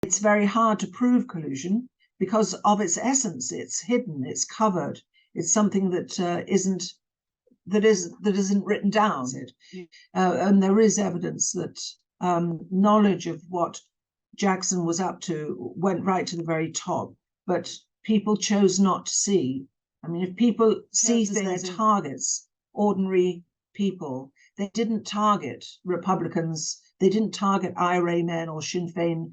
it's very hard to prove collusion because of its essence. It's hidden, it's covered, it's something that isn't written down. And there is evidence that knowledge of what Jackson was up to went right to the very top, but people chose not to see. I mean, if people see their targets, ordinary people, they didn't target Republicans, they didn't target IRA men or Sinn Féin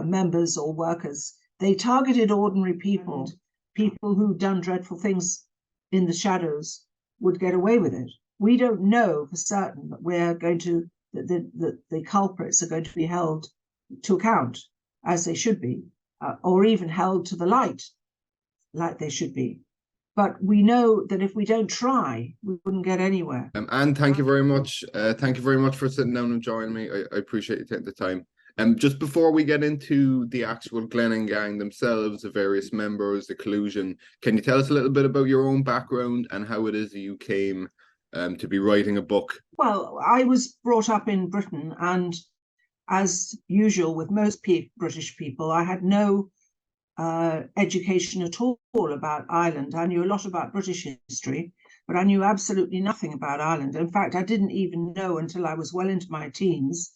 members or workers. They targeted ordinary people, people who'd done dreadful things in the shadows would get away with it. We don't know for certain that we're going to, that the culprits are going to be held to account as they should be, or even held to the light like they should be. But we know that if we don't try, we wouldn't get anywhere. And thank you very much. Thank you very much for sitting down and joining me. I appreciate you taking the time. Just before we get into the actual Glenanne Gang themselves, the various members, the collusion, can you tell us a little bit about your own background and how it is that you came to be writing a book? Well, I was brought up in Britain, and as usual with most British people, I had no education at all about Ireland. I knew a lot about British history, but I knew absolutely nothing about Ireland. In fact, I didn't even know until I was well into my teens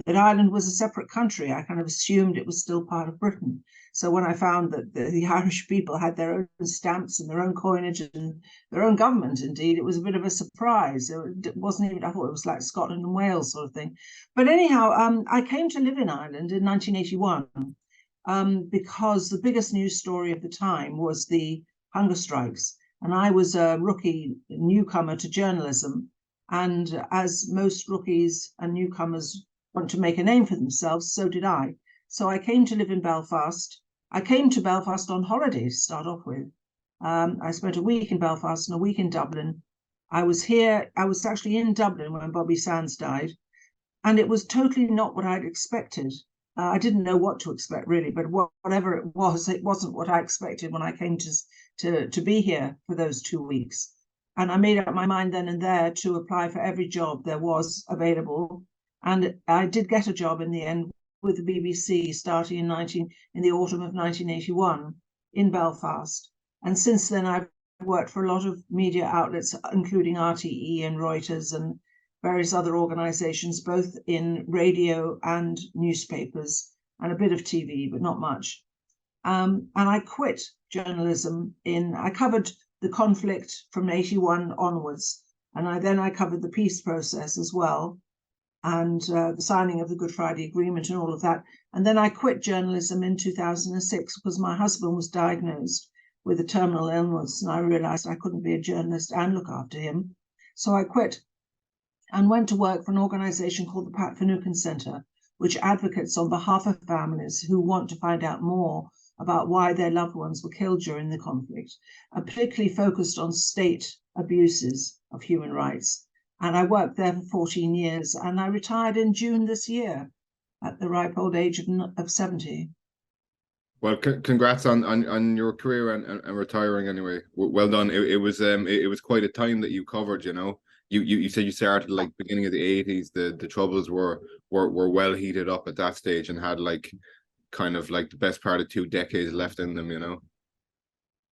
that Ireland was a separate country. I kind of assumed it was still part of Britain. So when I found that the Irish people had their own stamps and their own coinage and their own government, indeed, it was a bit of a surprise. It wasn't even, I thought it was like Scotland and Wales sort of thing. But anyhow, I came to live in Ireland in 1981 because the biggest news story of the time was the hunger strikes. And I was a rookie newcomer to journalism. And as most rookies and newcomers want to make a name for themselves, so did I. So I came to live in Belfast. I came to Belfast on holiday to start off with. I spent a week in Belfast and a week in Dublin. I was actually in Dublin when Bobby Sands died, and it was totally not what I'd expected. I didn't know what to expect, really, but whatever it wasn't what I expected when I came to be here for those 2 weeks. And I made up my mind then and there to apply for every job there was available. And I did get a job in the end with the BBC starting in the autumn of 1981 in Belfast. And since then, I've worked for a lot of media outlets, including RTE and Reuters and various other organizations, both in radio and newspapers, and a bit of TV, but not much. And I quit journalism I covered the conflict from 81 onwards. And I covered the peace process as well, and the signing of the Good Friday Agreement and all of that. And then I quit journalism in 2006 because my husband was diagnosed with a terminal illness, and I realized I couldn't be a journalist and look after him. So I quit and went to work for an organization called the Finucane Centre, which advocates on behalf of families who want to find out more about why their loved ones were killed during the conflict, particularly focused on state abuses of human rights. And I worked there for 14 years, and I retired in June this year at the ripe old age of 70. Well, congrats on your career and retiring anyway. Well done. It was quite a time that you covered, you know. You said you started like beginning of the 80s. The troubles were well heated up at that stage and had like kind of like the best part of 2 decades left in them, you know.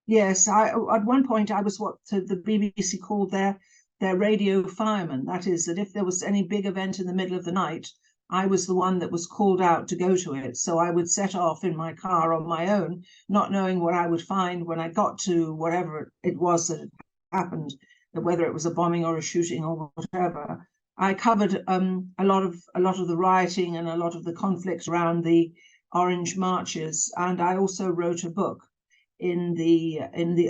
Yes, at one point I was what the BBC called their radio fireman. That is, that if there was any big event in the middle of the night, I was the one that was called out to go to it. So I would set off in my car on my own, not knowing what I would find when I got to whatever it was that had happened, whether it was a bombing or a shooting or whatever. I covered a lot of the rioting and a lot of the conflict around the Orange marches, and I also wrote a book in the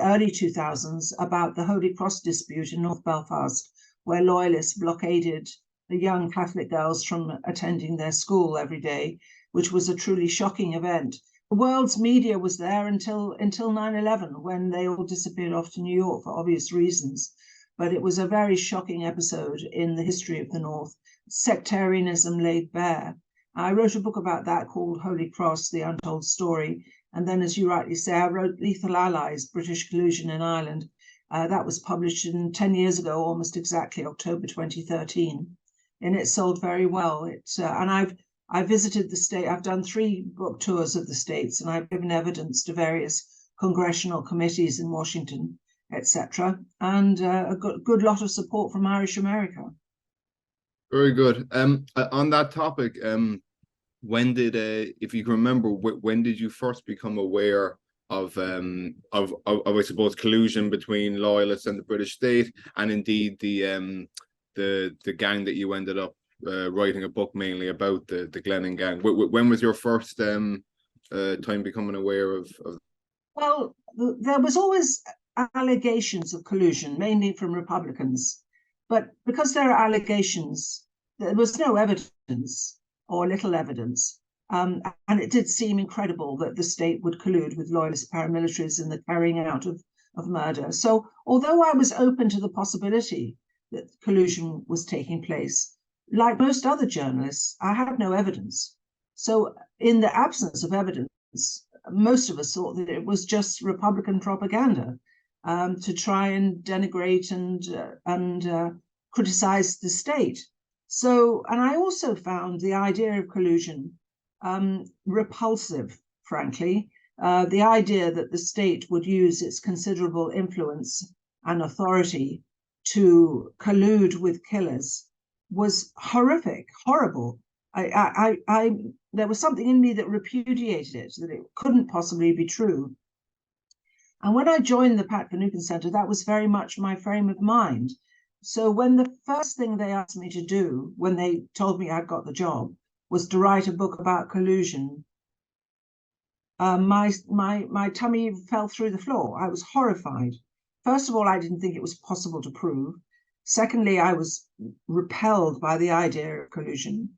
early 2000s about the Holy Cross dispute in North Belfast, where Loyalists blockaded the young Catholic girls from attending their school every day, which was a truly shocking event. The world's media was there until 9/11, when they all disappeared off to New York for obvious reasons. But it was a very shocking episode in the history of the North. Sectarianism laid bare. I wrote a book about that called Holy Cross, The Untold Story. And then, as you rightly say, I wrote Lethal Allies, British Collusion in Ireland. That was published 10 years ago, almost exactly, October 2013. And it sold very well. And I visited the state. I've done 3 book tours of the states, and I've given evidence to various congressional committees in Washington, etc., and a good lot of support from Irish America. Very good. On that topic, when did, if you can remember, when did you first become aware of I suppose collusion between Loyalists and the British state, and indeed the gang that you ended up writing a book mainly about, the Glenanne Gang? When was your first time becoming aware of? Well, there was always allegations of collusion, mainly from Republicans, but because there are allegations, there was no evidence or little evidence. And it did seem incredible that the state would collude with Loyalist paramilitaries in the carrying out of murder. So although I was open to the possibility that collusion was taking place, like most other journalists, I had no evidence. So in the absence of evidence, most of us thought that it was just Republican propaganda to try and denigrate and criticize the state. So, and I also found the idea of collusion repulsive, frankly. The idea that the state would use its considerable influence and authority to collude with killers was horrific, horrible. There was something in me that repudiated it, that it couldn't possibly be true. And when I joined the Pat Finucane Centre, that was very much my frame of mind. So when the first thing they asked me to do, when they told me I'd got the job, was to write a book about collusion, my tummy fell through the floor. I was horrified. First of all, I didn't think it was possible to prove. Secondly, I was repelled by the idea of collusion.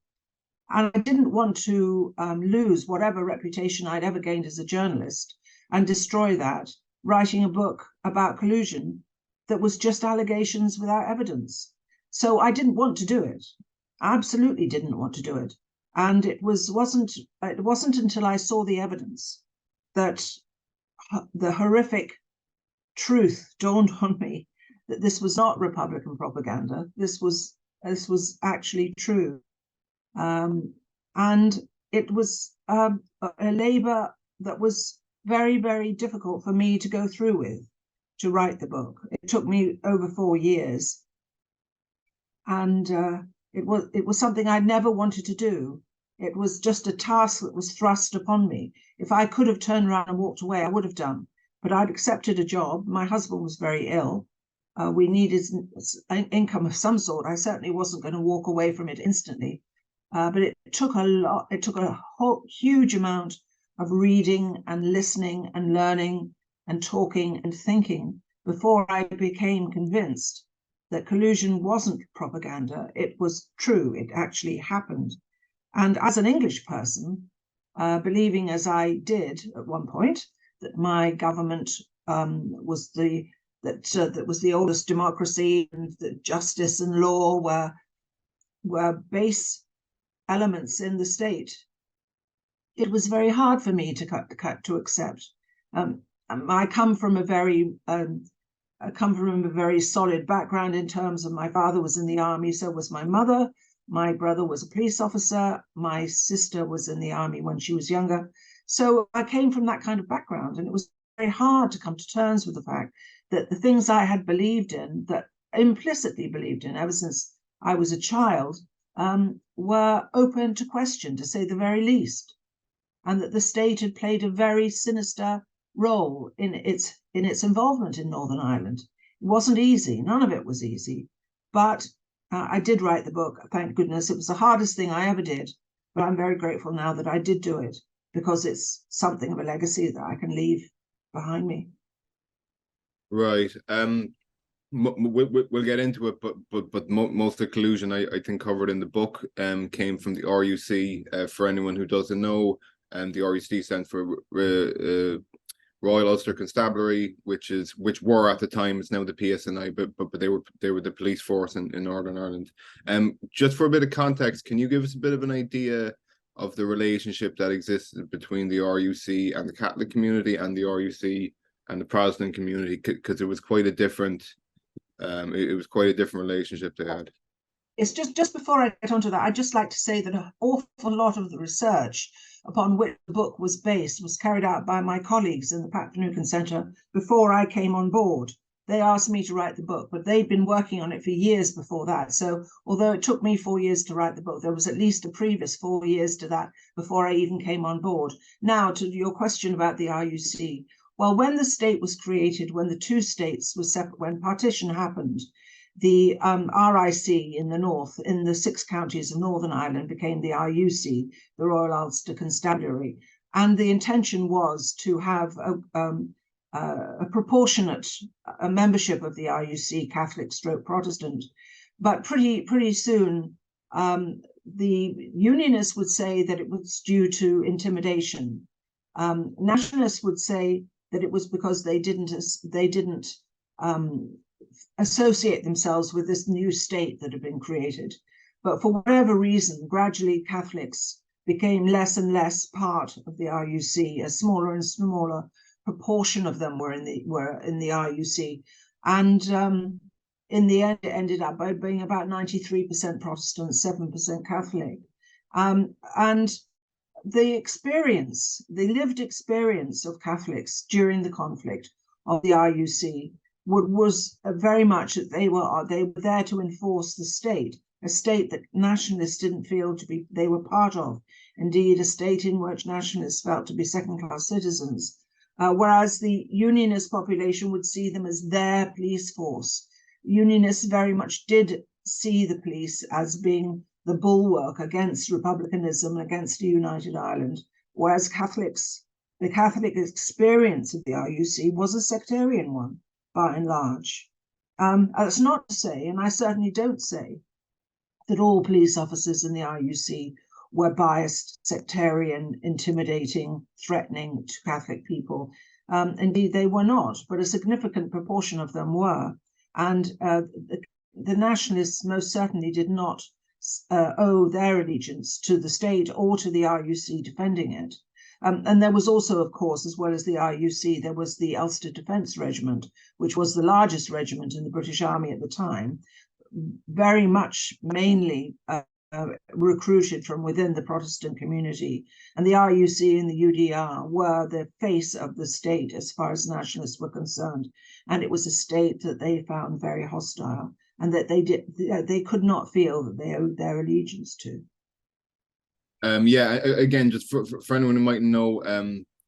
And I didn't want to lose whatever reputation I'd ever gained as a journalist and destroy that, writing a book about collusion that was just allegations without evidence. So I didn't want to do it. I absolutely didn't want to do it. And it wasn't until I saw the evidence that the horrific truth dawned on me that this was not Republican propaganda. This was actually true. And it was a labor that was very, very difficult for me to go through with, to write the book. It took me over 4 years. And it was something I never wanted to do. It was just a task that was thrust upon me. If I could have turned around and walked away, I would have done. But I'd accepted a job. My husband was very ill. We needed income of some sort. I certainly wasn't going to walk away from it instantly. But it took a lot. It took a huge amount of reading and listening and learning and talking and thinking before I became convinced that collusion wasn't propaganda. It was true. It actually happened. And as an English person, believing as I did at one point that my government was the oldest democracy, and that justice and law were base elements in the state, it was very hard for me to accept. I come from a very solid background in terms of my father was in the army, so was my mother. My brother was a police officer. My sister was in the army when she was younger. So I came from that kind of background, and it was very hard to come to terms with the fact that the things I had believed in, that implicitly believed in ever since I was a child, were open to question, to say the very least, and that the state had played a very sinister role in its involvement in Northern Ireland. It wasn't easy. None of it was easy. But I did write the book, thank goodness. It was the hardest thing I ever did. But I'm very grateful now that I did do it, because it's something of a legacy that I can leave behind me. Right. We'll get into it, but most of the collusion I think covered in the book came from the RUC. For anyone who doesn't know, the RUC stands for Royal Ulster Constabulary, which were at the time, it's now the PSNI, but they were the police force in Northern Ireland. Just for a bit of context, can you give us a bit of an idea of the relationship that existed between the RUC and the Catholic community, and the RUC and the Protestant community? Because it was quite a different relationship they had. It's just before I get onto that, I'd just like to say that an awful lot of the research upon which the book was based was carried out by my colleagues in the Pat Finucane Centre before I came on board. They asked me to write the book, but they'd been working on it for years before that. So although it took me 4 years to write the book, there was at least a previous 4 years to that before I even came on board. Now, to your question about the RUC. Well, when the state was created, when the two states were separate, when partition happened, the RIC in the north, in the 6 counties of Northern Ireland, became the RUC, the Royal Ulster Constabulary. And the intention was to have a proportionate membership of the RUC, Catholic stroke Protestant. But pretty soon, the Unionists would say that it was due to intimidation. Nationalists would say that it was because they didn't associate themselves with this new state that had been created. But for whatever reason, gradually Catholics became less and less part of the RUC. A smaller and smaller proportion of them were in the RUC, and in the end, it ended up by being about 93% Protestant, 7% Catholic, and the lived experience of Catholics during the conflict of the RUC was very much that they were there to enforce the state, a state that nationalists didn't feel they were part of. Indeed, a state in which nationalists felt to be second-class citizens. Whereas the Unionist population would see them as their police force. Unionists very much did see the police as being the bulwark against republicanism, against a united Ireland, whereas the Catholic experience of the RUC was a sectarian one, by and large. That's not to say, and I certainly don't say, that all police officers in the RUC were biased, sectarian, intimidating, threatening to Catholic people. Indeed, they were not, but a significant proportion of them were. And the nationalists most certainly did not owe their allegiance to the state or to the RUC defending it. And there was also, of course, as well as the RUC, there was the Ulster Defence Regiment, which was the largest regiment in the British Army at the time, very much mainly recruited from within the Protestant community. And the RUC and the UDR were the face of the state as far as nationalists were concerned. And it was a state that they found very hostile and that they could not feel that they owed their allegiance to. Yeah, again, just for anyone who might know,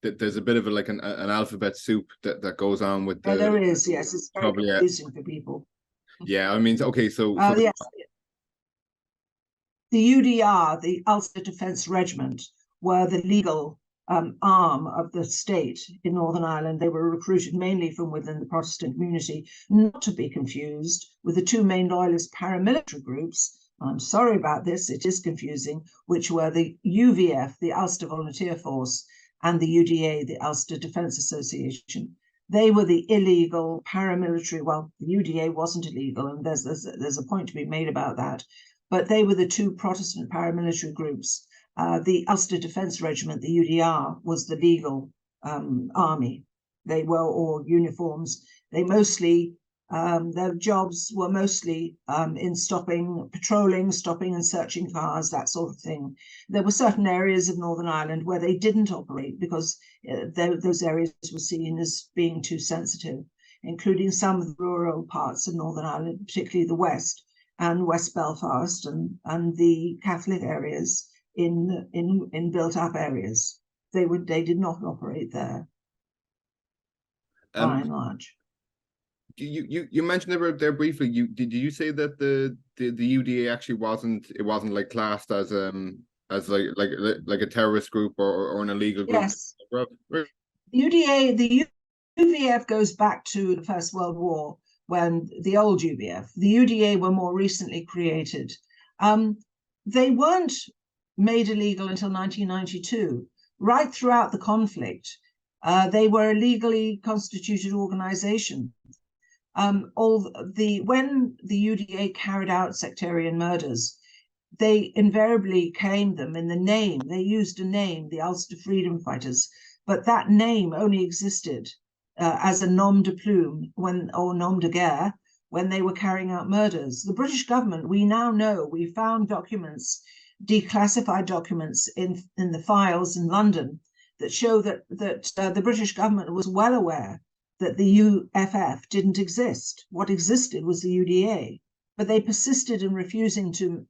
that there's a bit of an alphabet soup that goes on with the. There is, yes, it's very confusing for people. Yeah, I mean, okay, so yes, the UDR, the Ulster Defence Regiment, were the legal arm of the state in Northern Ireland. They were recruited mainly from within the Protestant community, not to be confused with the two main Loyalist paramilitary groups. I'm sorry about this, it is confusing, which were the UVF, the Ulster Volunteer Force, and the UDA, the Ulster Defence Association. They were the illegal paramilitary. Well, the UDA wasn't illegal, and there's a point to be made about that. But they were the two Protestant paramilitary groups. The Ulster Defence Regiment, the UDR, was the legal army. They were all uniforms. They mostly, their jobs were mostly in patrolling, stopping and searching cars, that sort of thing. There were certain areas of Northern Ireland where they didn't operate because those areas were seen as being too sensitive, including some of the rural parts of Northern Ireland, particularly the West and West Belfast and the Catholic areas in built-up areas. They did not operate there, by and large. You mentioned about there briefly. Did you say that the UDA actually wasn't like classed as like a terrorist group or an illegal group? Yes. The UVF goes back to the First World War, when the old UVF, the UDA were more recently created. They weren't made illegal until 1992. Right throughout the conflict, they were a legally constituted organization. When the UDA carried out sectarian murders, they invariably claimed them in the name. They used a name, the Ulster Freedom Fighters, but that name only existed as a nom de plume or nom de guerre when they were carrying out murders. The British government, we now know, we found documents, declassified documents in the files in London that show that the British government was well aware that the UFF didn't exist. What existed was the UDA, but they persisted in refusing to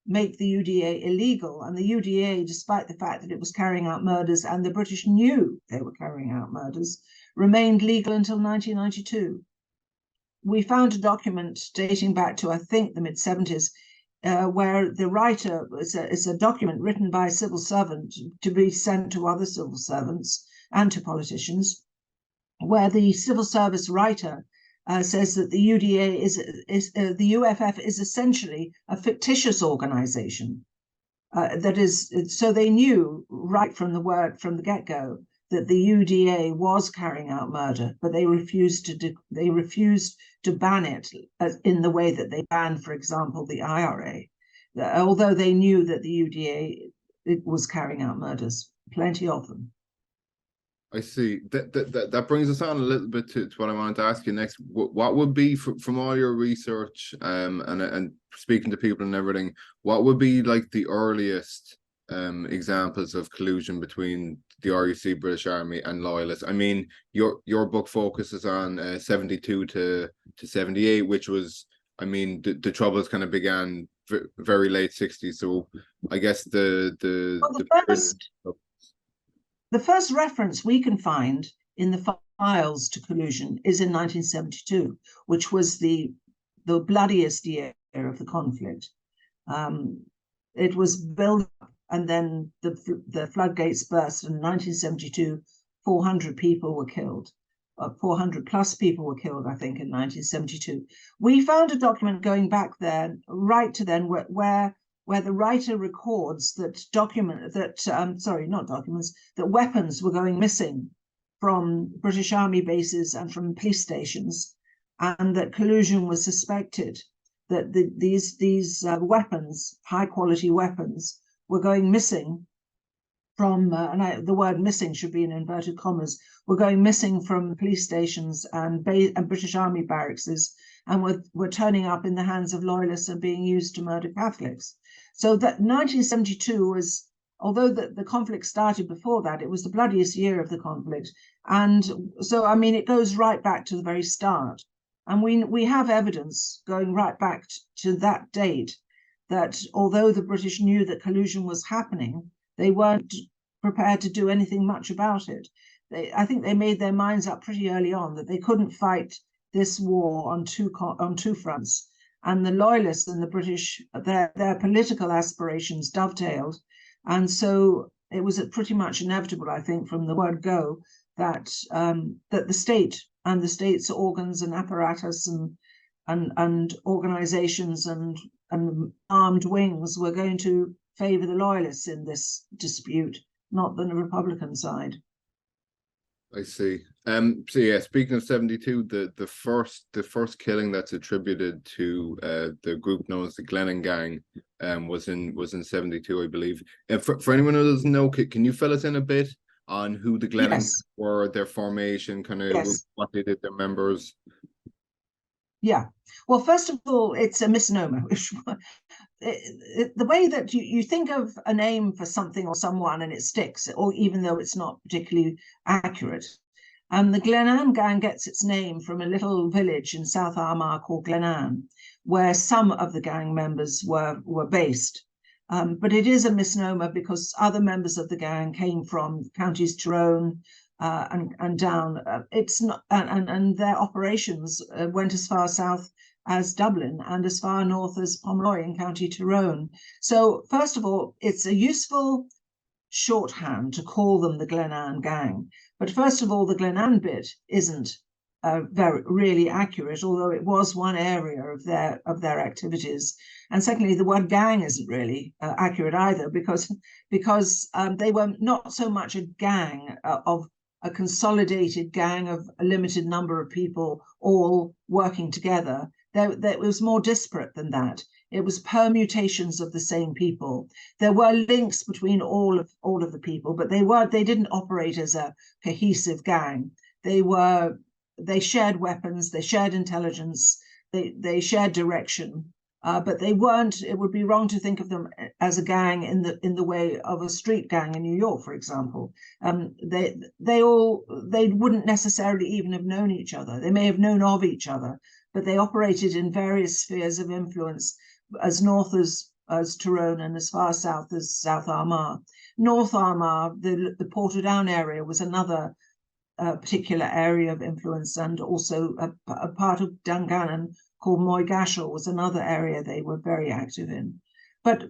make the UDA illegal. And the UDA, despite the fact that it was carrying out murders and the British knew they were carrying out murders, remained legal until 1992. We found a document dating back to, I think, the mid-70s, where the writer is a document written by a civil servant to be sent to other civil servants and to politicians, where the civil service writer says that the UDA the UFF is essentially a fictitious organization. That is, so they knew right from the get-go that the UDA was carrying out murder, but they refused to ban it in the way that they banned, for example, the IRA, although they knew that the UDA was carrying out murders, plenty of them. I see. That brings us on a little bit to what I wanted to ask you next. What would be, from all your research and speaking to people and everything, what would be like the earliest examples of collusion between the RUC, British Army, and Loyalists? I mean, your book focuses on 72 to 78, which was, I mean, the troubles kind of began very late 60s. So I guess the first reference we can find in the files to collusion is in 1972, which was the bloodiest year of the conflict. It was built up, and then the floodgates burst. In 1972, 400 people were killed. 400 plus people were killed, I think, in 1972. We found a document going back there, right to then, where the writer records that weapons were going missing from British Army bases and from police stations, and that collusion was suspected, that these weapons, high quality weapons, were going missing from, the word missing should be in inverted commas, were going missing from police stations and British Army barracks, and were turning up in the hands of Loyalists and being used to murder Catholics. So that 1972 was, although the conflict started before that, it was the bloodiest year of the conflict. And so, I mean, it goes right back to the very start. And we have evidence going right back to that date that although the British knew that collusion was happening, they weren't prepared to do anything much about it. I think they made their minds up pretty early on that they couldn't fight this war on two fronts. And the Loyalists and the British, their political aspirations dovetailed. And so it was pretty much inevitable, I think, from the word go, that the state and the state's organs and apparatus and organizations and armed wings were going to favor the Loyalists in this dispute, not the Republican side. I see. So yeah, speaking of 72, the first killing that's attributed to the group known as the Glenanne Gang was in 72, I believe. And for anyone who doesn't know, can you fill us in a bit on who the Glenanne were, their formation, kind of what they did, their members? Yeah. Well, first of all, it's a misnomer. The way that you think of a name for something or someone and it sticks, or even though it's not particularly accurate. The Glenanne Gang gets its name from a little village in South Armagh called Glenanne, where some of the gang members were based. But it is a misnomer because other members of the gang came from counties Tyrone and down. It's not, and their operations went as far south as Dublin and as far north as Pomeroy in County Tyrone. So first of all, it's a useful shorthand to call them the Glenanne Gang. But first of all, the Glenanne bit isn't really accurate, although it was one area of their activities. And secondly, the word gang isn't really accurate either, because they were not so much a gang of a consolidated gang of a limited number of people all working together. It was more disparate than that. It was permutations of the same people. There were links between all of the people, but they didn't operate as a cohesive gang. They shared weapons, they shared intelligence, they shared direction, but they weren't. It would be wrong to think of them as a gang in the way of a street gang in New York, for example. They wouldn't necessarily even have known each other. They may have known of each other, but they operated in various spheres of influence, as north as Tyrone and as far south as South Armagh. North Armagh, the Portadown area, was another particular area of influence, and also a part of Dungannon called Moygashel was another area they were very active in. But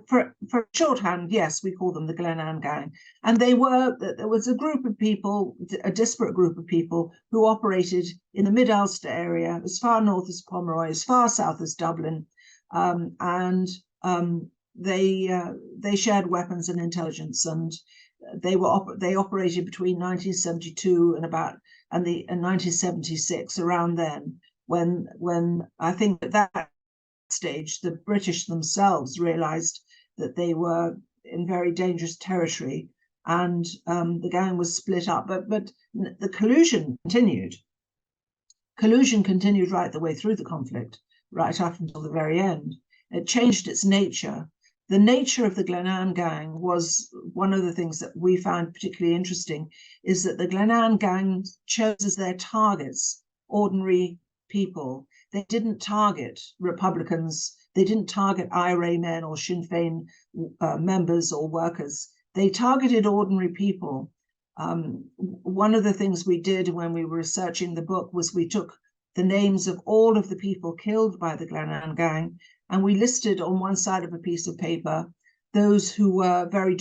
for shorthand, yes, we call them the Glenanne Gang. And there was a group of people, a disparate group of people, who operated in the mid-Ulster area, as far north as Pomeroy, as far south as Dublin, they shared weapons and intelligence, and they operated between 1972 and 1976, around then, when I think at that stage the British themselves realized that they were in very dangerous territory, and the gang was split up. But the collusion continued. Collusion continued right the way through the conflict, right up until the very end. It changed its nature. The nature of the Glenanne Gang was one of the things that we found particularly interesting, is that the Glenanne Gang chose as their targets ordinary people. They didn't target Republicans. They didn't target IRA men or Sinn Féin members or workers. They targeted ordinary people. One of the things we did when we were researching the book was we took the names of all of the people killed by the Glenanne Gang, and we listed on one side of a piece of paper those who were very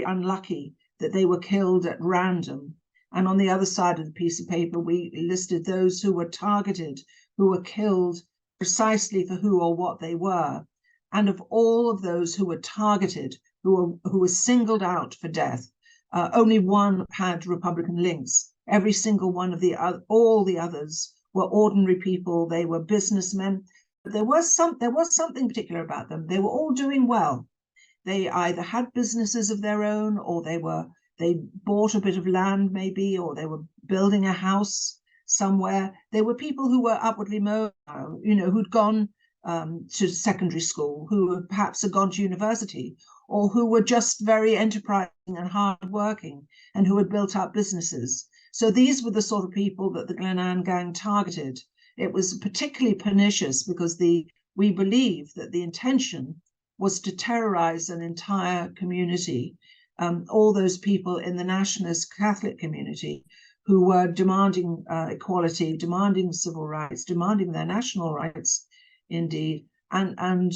unlucky that they were killed at random. And on the other side of the piece of paper, we listed those who were targeted, who were killed precisely for who or what they were. And of all of those who were targeted, who were singled out for death, only one had Republican links. Every single one of all the others were ordinary people. They were businessmen. There was something particular about them. They were all doing well. They either had businesses of their own, or they bought a bit of land maybe, or they were building a house somewhere. They were people who were upwardly mobile, who'd gone to secondary school, who perhaps had gone to university, or who were just very enterprising and hardworking, and who had built up businesses. So these were the sort of people that the Glenanne Gang targeted. It was particularly pernicious because we believe that the intention was to terrorize an entire community, all those people in the nationalist Catholic community who were demanding equality, demanding civil rights, demanding their national rights, indeed, and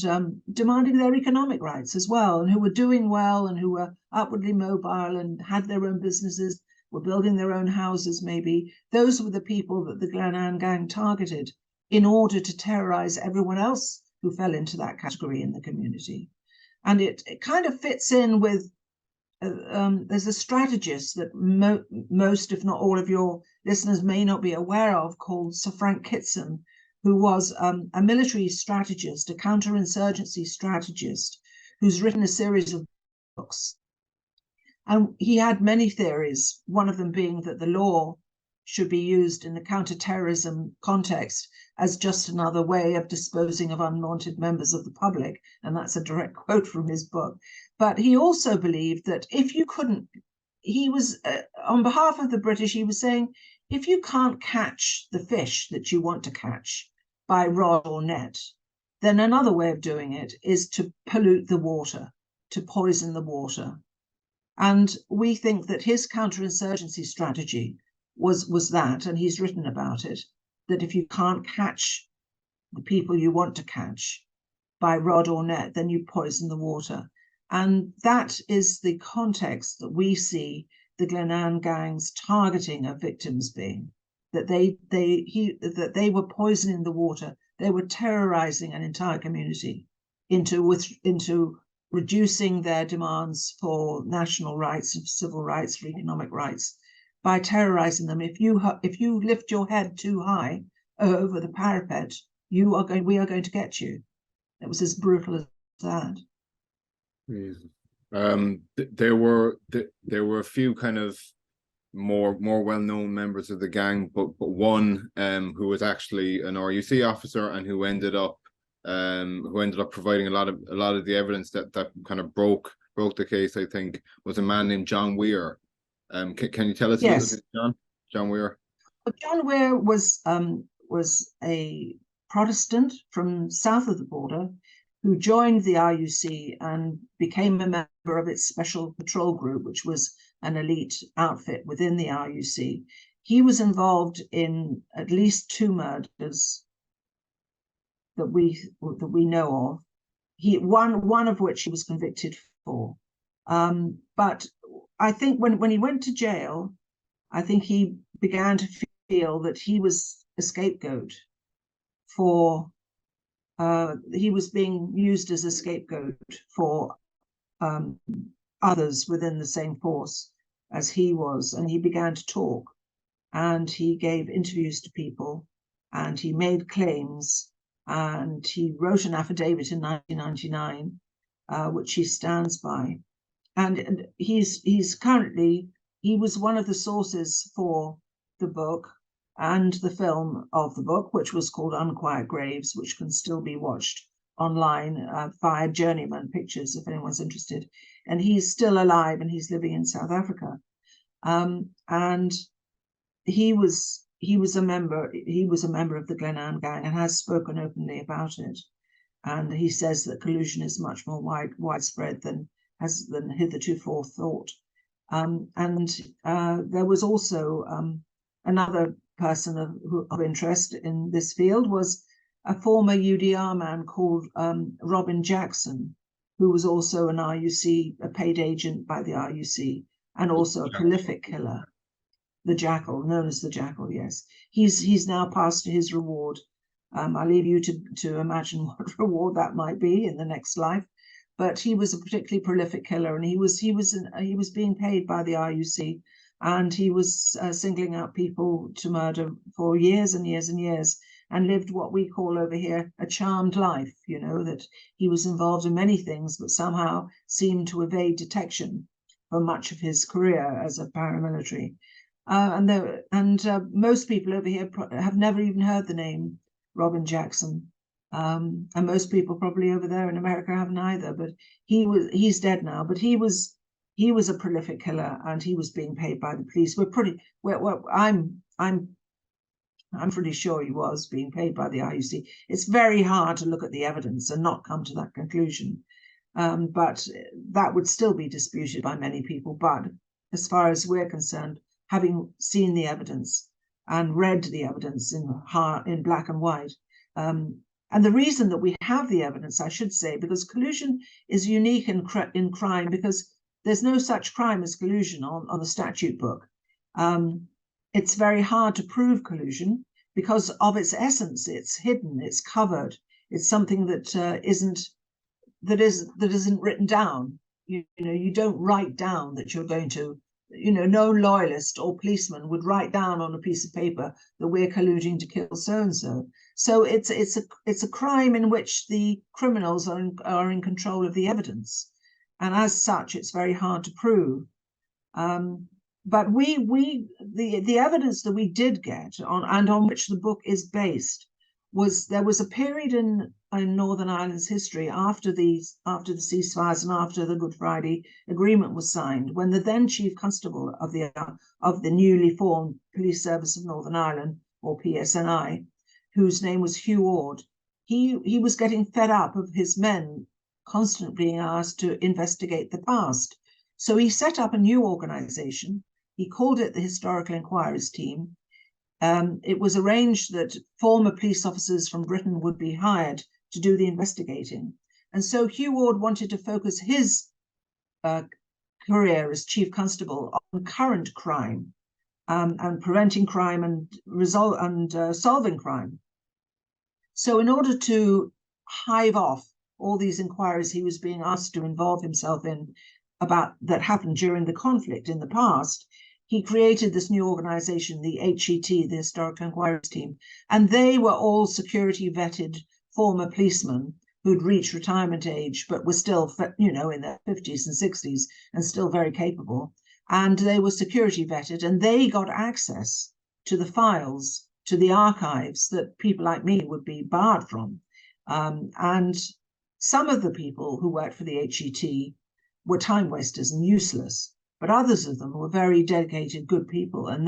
demanding their economic rights as well, and who were doing well and who were upwardly mobile and had their own businesses, were building their own houses maybe. Those were the people that the Glenanne Gang targeted in order to terrorize everyone else who fell into that category in the community. And it kind of fits in with, there's a strategist that most, if not all of your listeners may not be aware of, called Sir Frank Kitson, who was a military strategist, a counterinsurgency strategist, who's written a series of books. And he had many theories, one of them being that the law should be used in the counterterrorism context as just another way of disposing of unwanted members of the public. And that's a direct quote from his book. But he also believed that if you couldn't, he was, on behalf of the British, he was saying, if you can't catch the fish that you want to catch by rod or net, then another way of doing it is to pollute the water, to poison the water. And we think that his counterinsurgency strategy was that, and he's written about it, that if you can't catch the people you want to catch by rod or net, then you poison the water. And that is the context that we see the Glenanne Gang's targeting of victims being, that they were poisoning the water. They were terrorizing an entire community into reducing their demands for national rights, civil rights, for economic rights, by terrorizing them. If you lift your head too high over the parapet, we are going to get you. It was as brutal as that. There were a few kind of more well-known members of the gang, but one who was actually an RUC officer and who ended up providing a lot of the evidence that kind of broke the case, I think, was a man named John Weir. Can you tell us a little bit, John Weir? John Weir was a Protestant from south of the border who joined the RUC and became a member of its special patrol group, which was an elite outfit within the RUC. He was involved in at least 2 murders that we know of. One of which he was convicted for. But I think when he went to jail, I think he began to feel that he was a scapegoat for. He was being used as a scapegoat for others within the same force as he was, and he began to talk, and he gave interviews to people, and he made claims, and he wrote an affidavit in 1999, which he stands by, and he was one of the sources for the book and the film of the book, which was called Unquiet Graves, which can still be watched online via Journeyman Pictures, if anyone's interested. And he's still alive, and he's living in South Africa. And he was a member of the Glenanne Gang and has spoken openly about it. And he says that collusion is much more widespread than hitherto thought. And there was also another person of interest in this field was a former UDR man called Robin Jackson, who was also an RUC, a paid agent by the RUC, and also a prolific killer. The Jackal, known as the Jackal, yes. He's now passed to his reward. I'll leave you to imagine what reward that might be in the next life. But he was a particularly prolific killer, and he was being paid by the RUC, and he was singling out people to murder for years and years and years, and lived what we call over here a charmed life. You know, that he was involved in many things, but somehow seemed to evade detection for much of his career as a paramilitary. And most people over here have never even heard the name Robin Jackson. And most people probably over there in America haven't either. But he's dead now. But he was a prolific killer, and he was being paid by the police. I'm pretty sure he was being paid by the RUC. It's very hard to look at the evidence and not come to that conclusion. But that would still be disputed by many people. But as far as we're concerned, having seen the evidence and read the evidence in black and white, and the reason that we have the evidence, I should say, because collusion is unique in crime, because there's no such crime as collusion on the statute book. It's very hard to prove collusion because of its essence. It's hidden, it's covered, it's something that isn't written down. You know, you don't write down that you're going to. You know, no loyalist or policeman would write down on a piece of paper that we're colluding to kill so-and-so. So it's a crime in which the criminals are in control of the evidence, and as such, it's very hard to prove. But the evidence that we did get on which the book is based there was a period in Northern Ireland's history after the ceasefires and after the Good Friday Agreement was signed, when the then Chief Constable of the newly formed Police Service of Northern Ireland, or PSNI, whose name was Hugh Orde, he was getting fed up of his men constantly being asked to investigate the past. So he set up a new organisation. He called it the Historical Inquiries Team. It was arranged that former police officers from Britain would be hired to do the investigating. And so Hugh Orde wanted to focus his career as Chief Constable on current crime and preventing crime and solving crime. So in order to hive off all these inquiries he was being asked to involve himself in that happened during the conflict in the past, he created this new organization, the HET, the Historical Inquiries Team, and they were all security vetted former policemen who'd reached retirement age, but were still, you know, in their 50s and 60s and still very capable. and they were security vetted, and they got access to the files, to the archives that people like me would be barred from. And some of the people who worked for the HET were time wasters and useless, but others of them were very dedicated, good people. And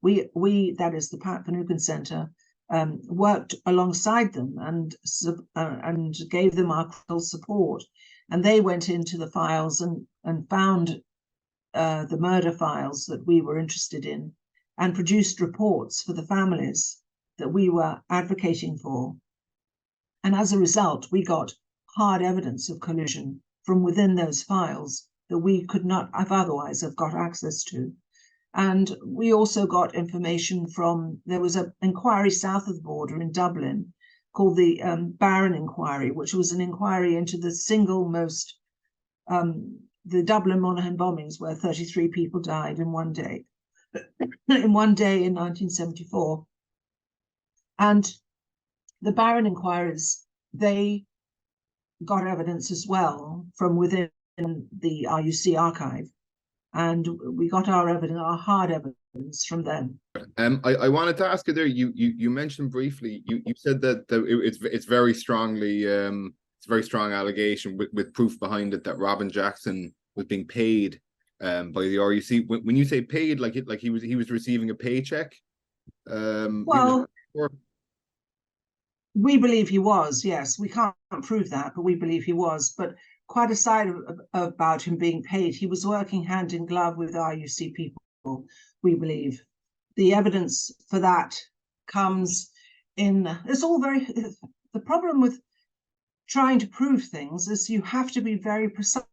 we, that is the Pat Finucane Centre, worked alongside them and gave them our full support. And they went into the files and found the murder files that we were interested in, and produced reports for the families that we were advocating for. And as a result, we got hard evidence of collusion from within those files that we could not have otherwise have got access to. And we also got information from, there was an inquiry south of the border in Dublin called the Barron Inquiry, which was an inquiry into the single most, the Dublin Monaghan bombings, where 33 people died in one day, in 1974. And the Barron inquiries, they got evidence as well from within the RUC archive, and we got our evidence, our hard evidence, from them. I wanted to ask you there. You mentioned briefly. You said that it's very strongly it's a very strong allegation with proof behind it that Robin Jackson was being paid by the RUC. When you say paid, like he was receiving a paycheck. Well, we believe he was. Yes, we can't prove that, but we believe he was. But quite aside about him being paid, he was working hand in glove with RUC people, we believe. The evidence for that comes in, it's all very, the problem with trying to prove things is you have to be very precise.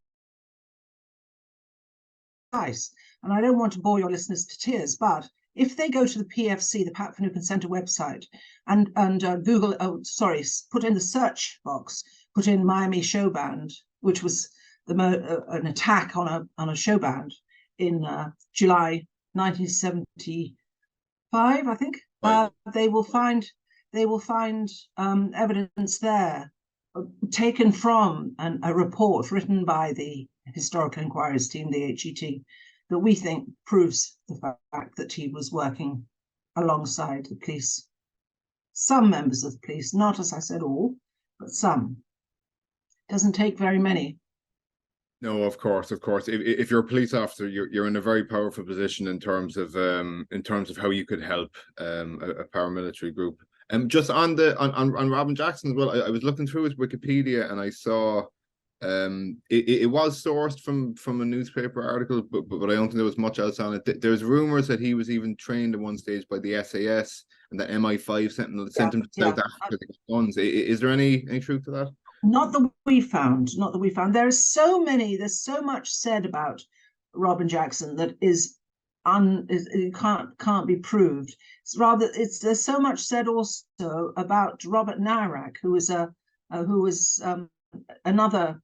And I don't want to bore your listeners to tears, but if they go to the PFC, the Pat Finucane Centre website, and Google, put in the search box, put in Miami Showband, which was an attack on a show in July 1975, I think. They will find evidence there taken from a report written by the Historical Inquiries Team, the HET, that we think proves the fact that he was working alongside the police. Some members of the police, not, as I said, all, but some. Doesn't take very many. No, of course. If you're a police officer, you're in a very powerful position in terms of how you could help a paramilitary group. Just on Robin Jackson as well, I was looking through his Wikipedia and I saw it was sourced from a newspaper article, but I don't think there was much else on it. There's rumors that he was even trained at one stage by the SAS, and that MI5 sent him to South Africa to get guns. Is there any truth to that? Not that we found. There's so much said about Robin Jackson that is it can't be proved. There's so much said also about Robert Nairac, who was another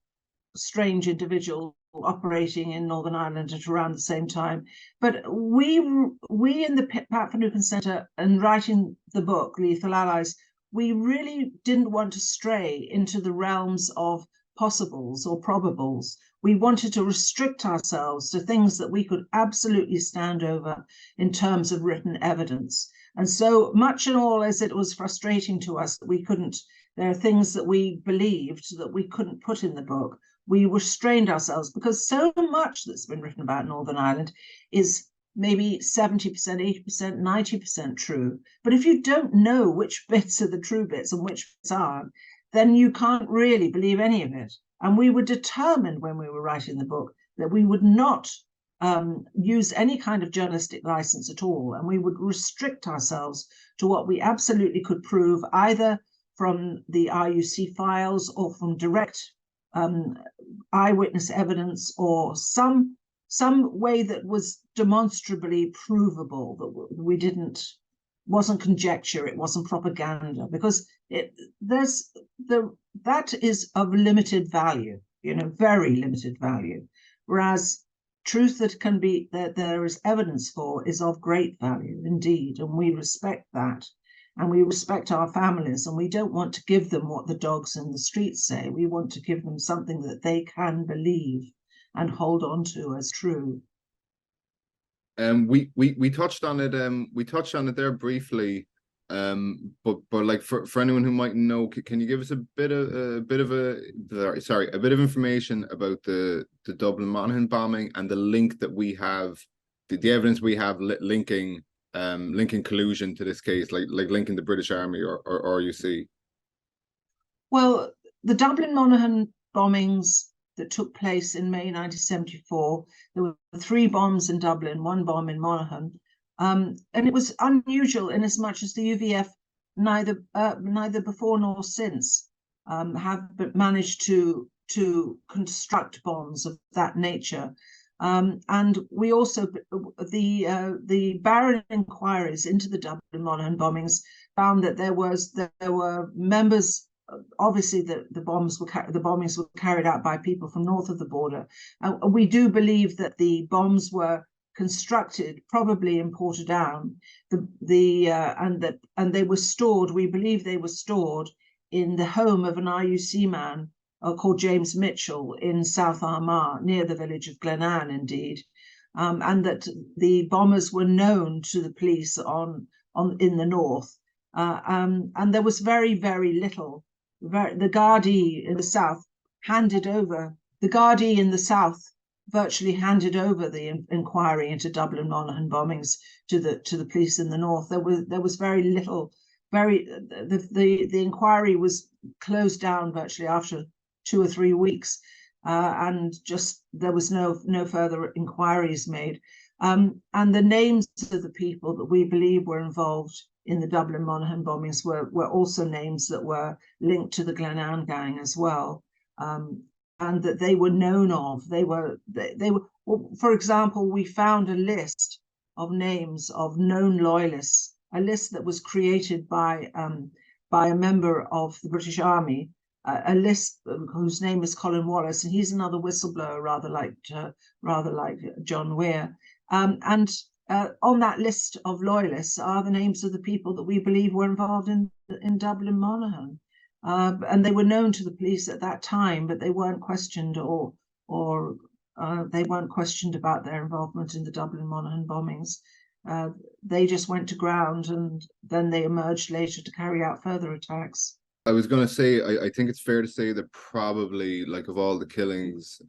strange individual operating in Northern Ireland at around the same time. But we in the Pat Finucane Centre, and writing the book Lethal Allies, we really didn't want to stray into the realms of possibles or probables. We wanted to restrict ourselves to things that we could absolutely stand over in terms of written evidence. And so much and all as it was frustrating to us that we couldn't, there are things that we believed that we couldn't put in the book. We restrained ourselves because so much that's been written about Northern Ireland is maybe 70%, 80%, 90% true. But if you don't know which bits are the true bits and which bits aren't, then you can't really believe any of it. And we were determined when we were writing the book that we would not use any kind of journalistic license at all. And we would restrict ourselves to what we absolutely could prove, either from the RUC files or from direct eyewitness evidence, or some way that was demonstrably provable, that wasn't conjecture, it wasn't propaganda, because that is of limited value, very limited value, whereas truth that there is evidence for is of great value indeed, and we respect that. And we respect our families, and we don't want to give them what the dogs in the streets say. We want to give them something that they can believe and hold on to as true. We touched on it. We touched on it there briefly. But like for anyone who might know, can you give us a bit of information about the Dublin Monaghan bombing and the link that we have, the evidence we have linking collusion to this case, like linking the British Army or RUC? Well, the Dublin Monaghan bombings that took place in May 1974, there were 3 bombs in Dublin, 1 bomb in Monaghan. And it was unusual in as much as the UVF neither before nor since have managed to construct bombs of that nature. And we also, the Barron inquiries into the Dublin Monaghan bombings found that there were members. Obviously, the bombings were carried out by people from north of the border. We do believe that the bombs were constructed probably in Portadown, and they were stored. We believe they were stored in the home of an RUC man called James Mitchell in South Armagh, near the village of Glenanne, indeed, and that the bombers were known to the police in the north, and there was very, very little. The Gardaí in the south virtually handed over the inquiry into Dublin Monaghan bombings to the police in the north. There was very little. The inquiry was closed down virtually after 2 or 3 weeks, and just there was no further inquiries made. And the names of the people that we believe were involved in the Dublin Monaghan bombings were also names that were linked to the Glenanne Gang as well, and that they were known of. They were, for example, we found a list of names of known loyalists, a list that was created by a member of the British Army, a list whose name is Colin Wallace, and he's another whistleblower, rather like John Weir, and on that list of loyalists are the names of the people that we believe were involved in Dublin Monaghan, and they were known to the police at that time, but they weren't questioned or they weren't questioned about their involvement in the Dublin Monaghan bombings. They just went to ground, and then they emerged later to carry out further attacks. I was going to say, I think it's fair to say that probably, like, of all the killings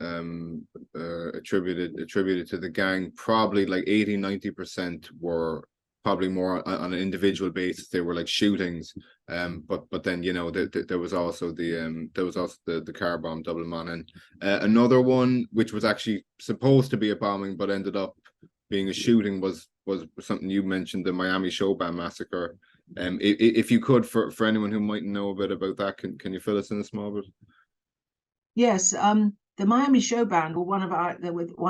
attributed to the gang, probably like 80-90% were probably more on an individual basis. They were like shootings, but then, you know, there was also the car bomb, Dublin Monaghan. Another one which was actually supposed to be a bombing but ended up being a shooting was something you mentioned, the Miami Showband Massacre. If you could, for anyone who might know a bit about that, can you fill us in a small bit? Yes, the Miami Showband were one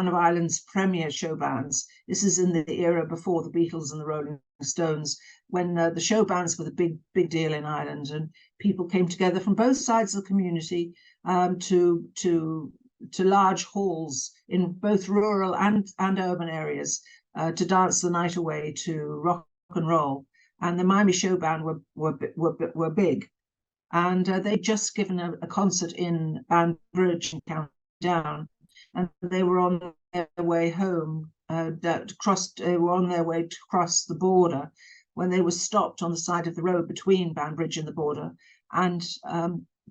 of Ireland's premier show bands. This is in the era before the Beatles and the Rolling Stones, when the show bands were the big deal in Ireland, and people came together from both sides of the community to large halls in both rural and urban areas to dance the night away to rock and roll. And the Miami Showband were big, and they'd just given a concert in Banbridge and County Down, and they were on their way home. They were on their way to cross the border when they were stopped on the side of the road between Banbridge and the border, and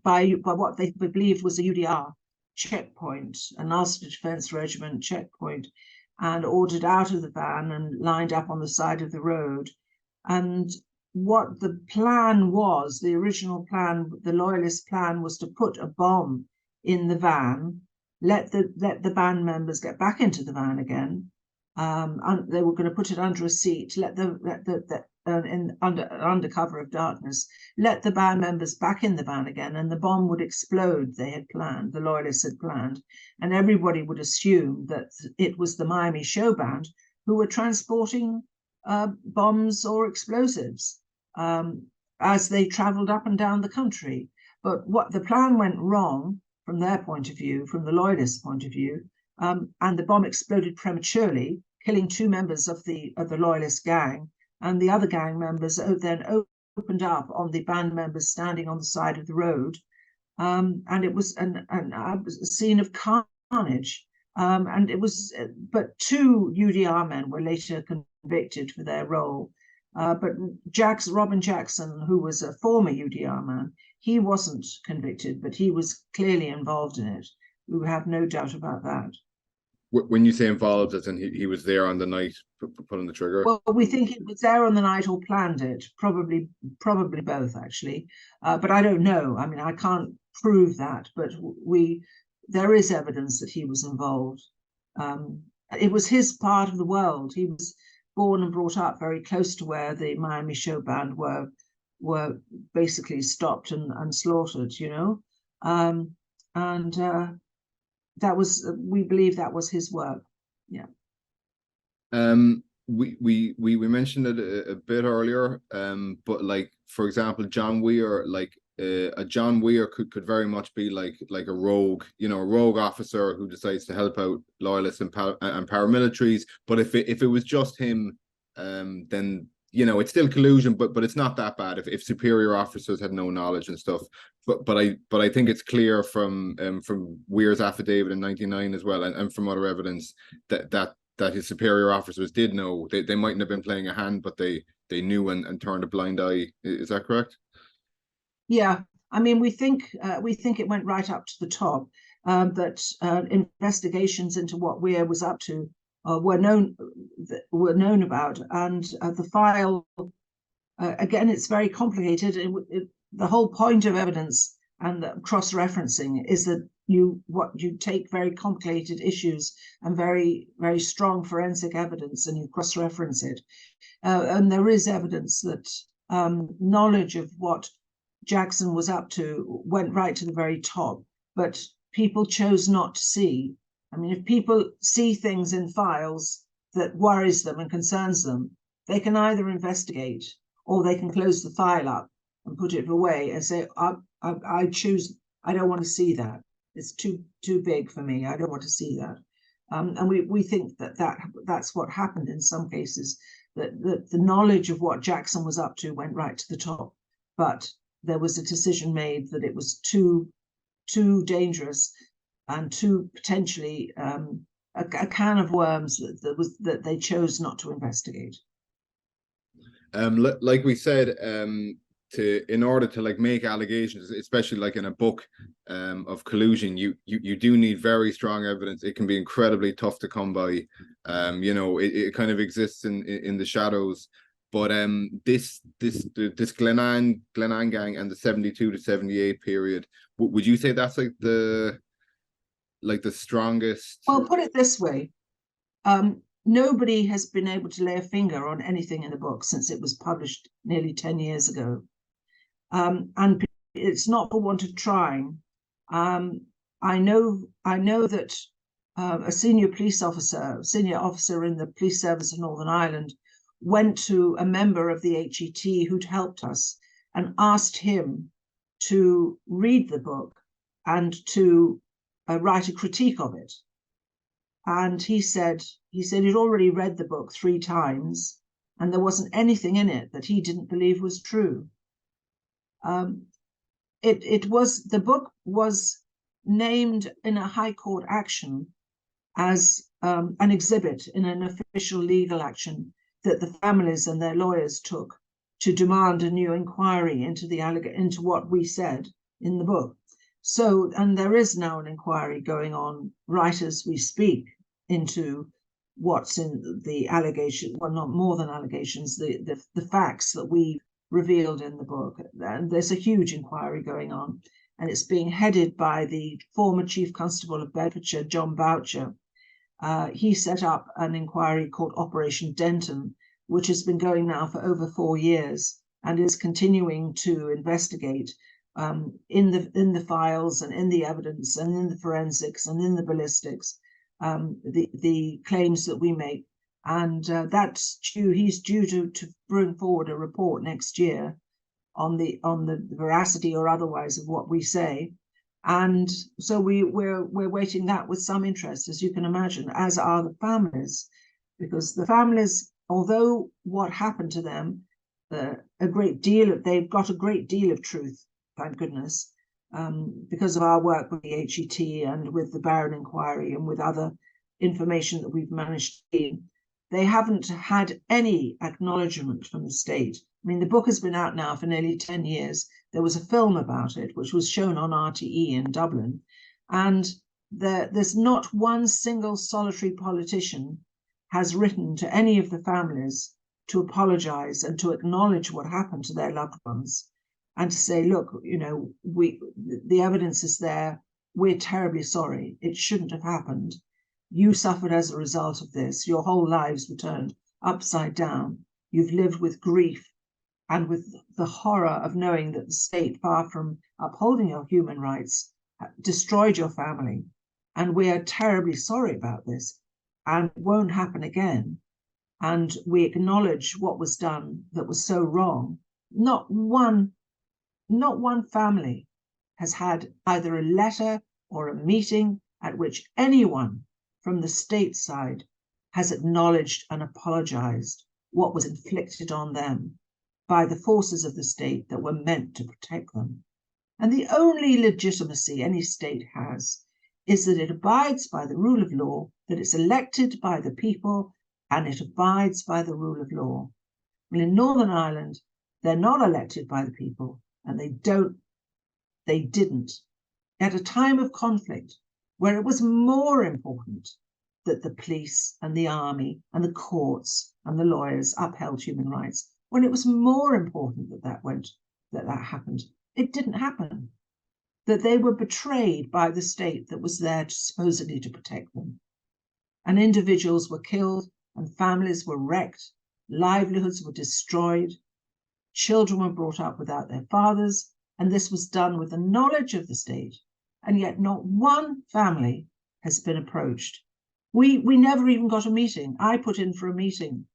by what they believed was a UDR checkpoint, an Ulster Defence Regiment checkpoint, and ordered out of the van and lined up on the side of the road. And what the plan was, the original plan, the Loyalist plan, was to put a bomb in the van, let the band members get back into the van again. And they were going to put it under a seat, under cover of darkness, let the band members back in the van again, and the bomb would explode. They had planned, the Loyalists had planned, and everybody would assume that it was the Miami Showband who were transporting bombs or explosives as they travelled up and down the country. But what the plan went wrong from their point of view, from the Loyalist point of view, and the bomb exploded prematurely, killing 2 members of the Loyalist gang, and the other gang members then opened up on the band members standing on the side of the road, and it was a scene of carnage. And it was, but 2 UDR men were later convicted for their role. But Robin Jackson, who was a former UDR man, he wasn't convicted, but he was clearly involved in it. We have no doubt about that. When you say involved, as in he was there on the night pulling the trigger? Well, we think he was there on the night or planned it. Probably both, actually. But I don't know. I mean, I can't prove that, but there is evidence that he was involved. It was his part of the world. He was born and brought up very close to where the Miami Showband were basically stopped and slaughtered, you know. That was, we believe that was his work. Yeah. We mentioned it a bit earlier, but like, for example, John Weir, like a John Weir could very much be like a rogue, you know, a rogue officer who decides to help out loyalists and paramilitaries. But if it was just him, then, you know, it's still collusion, but it's not that bad if superior officers had no knowledge and stuff. But I think it's clear from Weir's affidavit in '99 as well, and from other evidence that his superior officers did know. They mightn't have been playing a hand, but they knew and turned a blind eye. Is that correct? Yeah, I mean, we think it went right up to the top. That investigations into what Weir was up to were known about, and the file again, it's very complicated. The whole point of evidence and cross-referencing is that you take very complicated issues and very, very strong forensic evidence, and you cross-reference it. And there is evidence that knowledge of what Jackson was up to went right to the very top, but people chose not to see. I mean, if people see things in files that worries them and concerns them, they can either investigate or they can close the file up and put it away and say, I choose, I don't want to see that. It's too big for me. I don't want to see that. And we think that's what happened in some cases, that the knowledge of what Jackson was up to went right to the top. But there was a decision made that it was too dangerous and too potentially a can of worms that they chose not to investigate. Like we said, in order to like make allegations, especially like in a book of collusion, you do need very strong evidence. It can be incredibly tough to come by. You know, it kind of exists in the shadows. But this Glenanne Gang and the 72 to 78 period, would you say that's like the strongest? Well, put it this way. Nobody has been able to lay a finger on anything in the book since it was published nearly 10 years ago. And it's not for want of trying. I know that a senior officer in the police service of Northern Ireland went to a member of the HET who'd helped us and asked him to read the book and to write a critique of it. And he said he'd already read the book 3 times and there wasn't anything in it that he didn't believe was true. The book was named in a High Court action as an exhibit in an official legal action that the families and their lawyers took to demand a new inquiry into what we said in the book. So, and there is now an inquiry going on right as we speak into what's in the allegation, well, not more than allegations, the facts that we revealed in the book. And there's a huge inquiry going on, and it's being headed by the former Chief Constable of Bedfordshire, John Boucher. He set up an inquiry called Operation Denton, which has been going now for over 4 years and is continuing to investigate in the files and in the evidence and in the forensics and in the ballistics, the claims that we make. And he's due to bring forward a report next year on the veracity or otherwise of what we say. And so we're waiting that with some interest, as you can imagine, as are the families, because the families, although what happened to them, they've got a great deal of truth, thank goodness, because of our work with the HET and with the Barron inquiry and with other information that we've managed to gain, they haven't had any acknowledgement from the state. I mean, the book has been out now for nearly 10 years. There was a film about it, which was shown on RTE in Dublin. And there's not one single solitary politician has written to any of the families to apologize and to acknowledge what happened to their loved ones and to say, look, you know, the evidence is there. We're terribly sorry. It shouldn't have happened. You suffered as a result of this. Your whole lives were turned upside down. You've lived with grief and with the horror of knowing that the state, far from upholding your human rights, destroyed your family. And we are terribly sorry about this, and it won't happen again. And we acknowledge what was done that was so wrong. Not one family has had either a letter or a meeting at which anyone from the state side has acknowledged and apologized what was inflicted on them by the forces of the state that were meant to protect them. And the only legitimacy any state has is that it abides by the rule of law, that it's elected by the people, and it abides by the rule of law. Well, in Northern Ireland, they're not elected by the people, and they didn't. At a time of conflict, where it was more important that the police and the army and the courts and the lawyers upheld human rights, when it was more important that happened, it didn't happen. That they were betrayed by the state that was there supposedly to protect them. And individuals were killed and families were wrecked, livelihoods were destroyed, children were brought up without their fathers, and this was done with the knowledge of the state, and yet not one family has been approached. We never even got a meeting. I put in for a meeting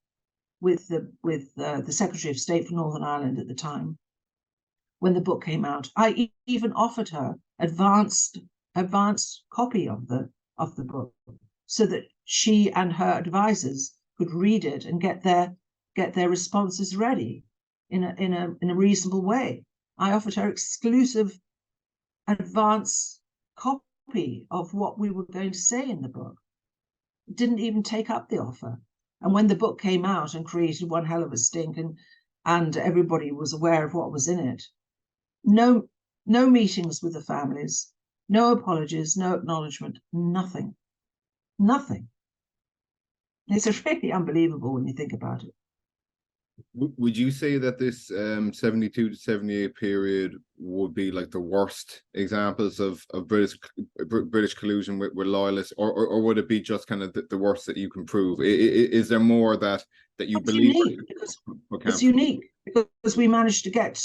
with the Secretary of State for Northern Ireland at the time when the book came out. I even offered her advanced copy of the book so that she and her advisors could read it and get their responses ready in a reasonable way. I offered her exclusive advance copy of what we were going to say in the book. Didn't even take up the offer. And when the book came out and created one hell of a stink, and everybody was aware of what was in it, no meetings with the families, no apologies, no acknowledgement, nothing. It's really unbelievable when you think about it. Would you say that this 72 to 78 period would be like the worst examples of British collusion with loyalists, or would it be just kind of the worst that you can prove? Is there more that you believe? It's unique because we managed to get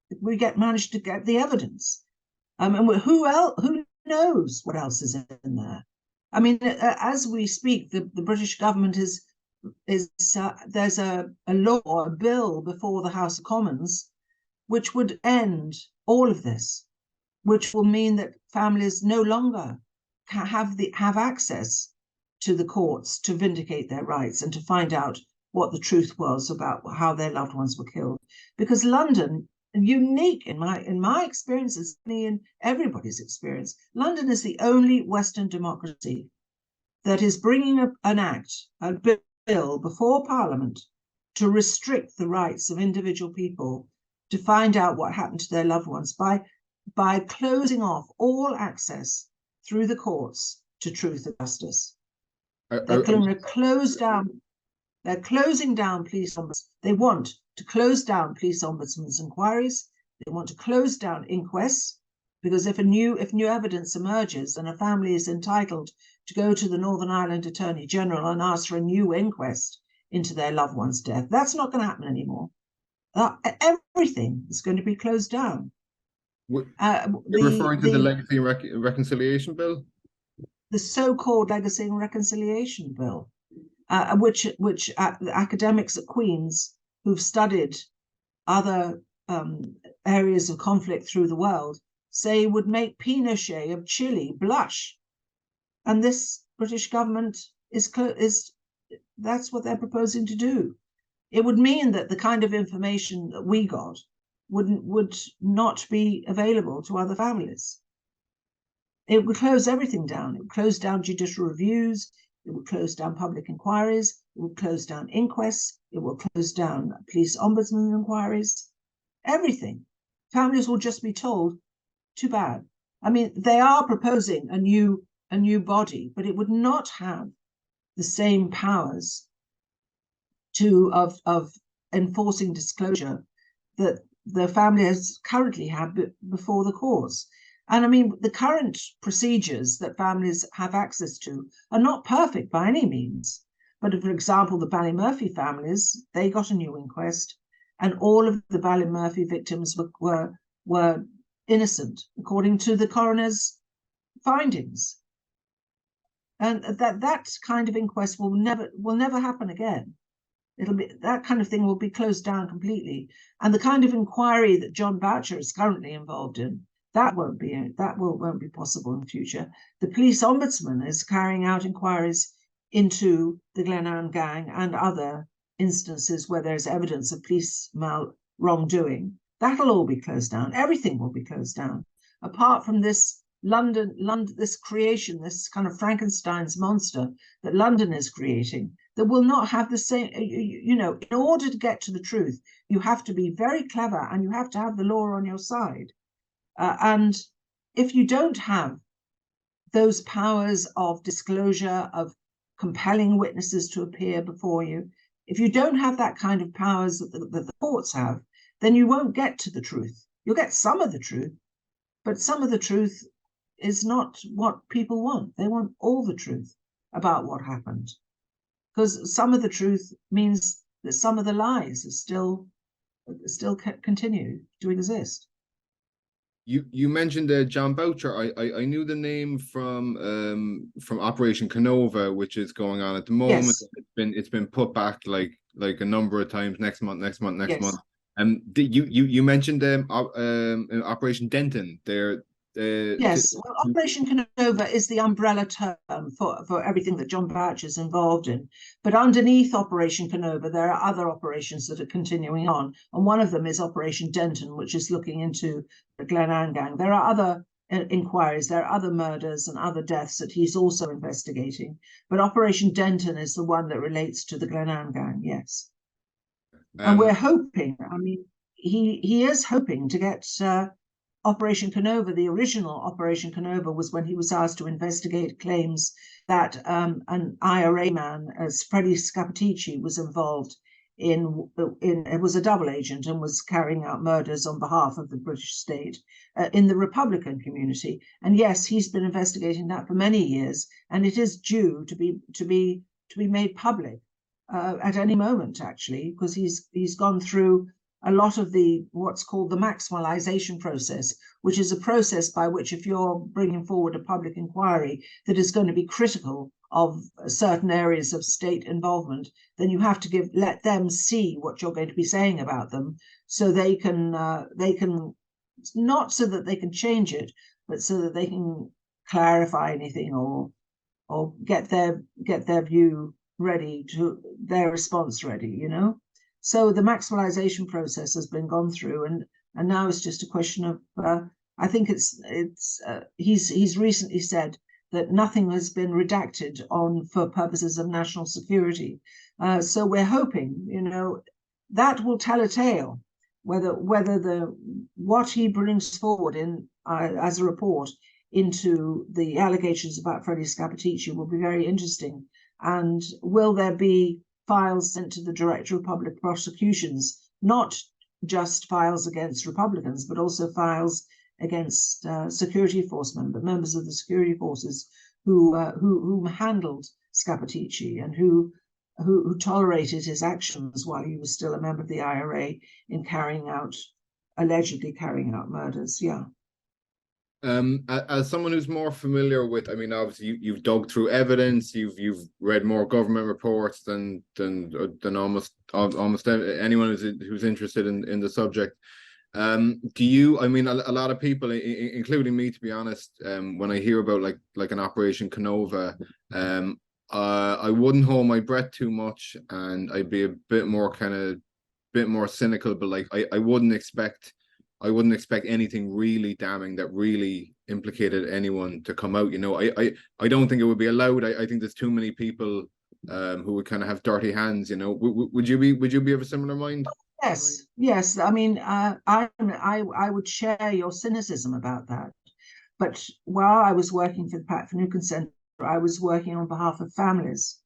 the evidence. And who knows what else is in there? I mean, as we speak, the British government there's a law, a bill before the House of Commons, which would end all of this, which will mean that families no longer have access to the courts to vindicate their rights and to find out what the truth was about how their loved ones were killed. Because London, unique in my experience, in everybody's experience, London is the only Western democracy that is bringing a bill before Parliament to restrict the rights of individual people to find out what happened to their loved ones by closing off all access through the courts to truth and justice. They're going to close down. They're closing down police ombudsmen. They want to close down police ombudsmen's inquiries. They want to close down inquests, because if new evidence emerges and a family is entitled to go to the Northern Ireland Attorney General and ask for a new inquest into their loved one's death, that's not going to happen anymore. Everything is going to be closed down. You're referring to the Legacy and Reconciliation Bill? The so-called Legacy and Reconciliation Bill, which academics at Queen's who've studied other areas of conflict through the world say would make Pinochet of Chile blush. And this British government that's what they're proposing to do. It would mean that the kind of information that we got would not be available to other families. It would close everything down. It would close down judicial reviews. it would close down public inquiries, it would close down inquests, it will close down police ombudsman inquiries, everything. Families will just be told, too bad. I mean, they are proposing a new body, but it would not have the same powers of enforcing disclosure that the family has currently had before the courts. And I mean, the current procedures that families have access to are not perfect by any means. But for example, the Ballymurphy families, they got a new inquest, and all of the Ballymurphy victims were innocent, according to the coroner's findings. And that kind of inquest will never happen again. It'll be, that kind of thing will be closed down completely. And the kind of inquiry that John Boucher is currently involved in, that won't be possible in the future. The police ombudsman is carrying out inquiries into the Glenanne Gang and other instances where there's evidence of police wrongdoing. That'll all be closed down. Everything will be closed down, apart from this London, this creation, this kind of Frankenstein's monster that London is creating, that will not have the same, you know, in order to get to the truth, you have to be very clever and you have to have the law on your side. And if you don't have those powers of disclosure, of compelling witnesses to appear before you, if you don't have that kind of powers that the courts have, then you won't get to the truth. You'll get some of the truth, but some of the truth is not what people want. They want all the truth about what happened, because some of the truth means that some of the lies are still continue to exist. You mentioned John Boucher. I knew the name from Operation Kenova, which is going on at the moment. Yes. It's been put back like a number of times. Next month. Yes. You mentioned Operation Denton there. Yes, well, Operation Kenova is the umbrella term for everything that John Boucher is involved in. But underneath Operation Kenova, there are other operations that are continuing on. And one of them is Operation Denton, which is looking into the Glenanne Gang. There are other inquiries, there are other murders and other deaths that he's also investigating. But Operation Denton is the one that relates to the Glenanne Gang, yes. And we're hoping, I mean, he is hoping to get Operation Kenova. The original Operation Kenova was when he was asked to investigate claims that an IRA man, as Freddie Scappaticci, was involved in it was a double agent and was carrying out murders on behalf of the British state in the Republican community. And yes, he's been investigating that for many years, and it is due to be made public at any moment, actually, because he's gone through a lot of what's called the maximalization process, which is a process by which, if you're bringing forward a public inquiry that is going to be critical of certain areas of state involvement, then you have to let them see what you're going to be saying about them, so they can not so that they can change it, but so that they can clarify anything or get their view ready, to their response ready, you know. So the maximalization process has been gone through, and now it's just a question of I think he's recently said that nothing has been redacted for purposes of national security. So we're hoping, you know, that will tell a tale. Whether what he brings forward in as a report into the allegations about Freddie Scappaticci will be very interesting. And will there be files sent to the Director of Public Prosecutions, not just files against Republicans, but also files against security force members of the security forces who handled Scappaticci and who tolerated his actions while he was still a member of the IRA in allegedly carrying out murders. Yeah. As someone who's more familiar with, I mean, obviously you've dug through evidence, you've read more government reports than almost anyone who's interested in the subject. Do you? I mean, a lot of people, including me, to be honest, when I hear about like an Operation Kenova, I wouldn't hold my breath too much, and I'd be a bit more cynical. But like, I wouldn't expect anything really damning that really implicated anyone to come out. You know, I don't think it would be allowed. I think there's too many people who would kind of have dirty hands. You know, would you be of a similar mind? Yes, yes. I mean, I would share your cynicism about that. But while I was working for the Pat Finucane Centre, I was working on behalf of families,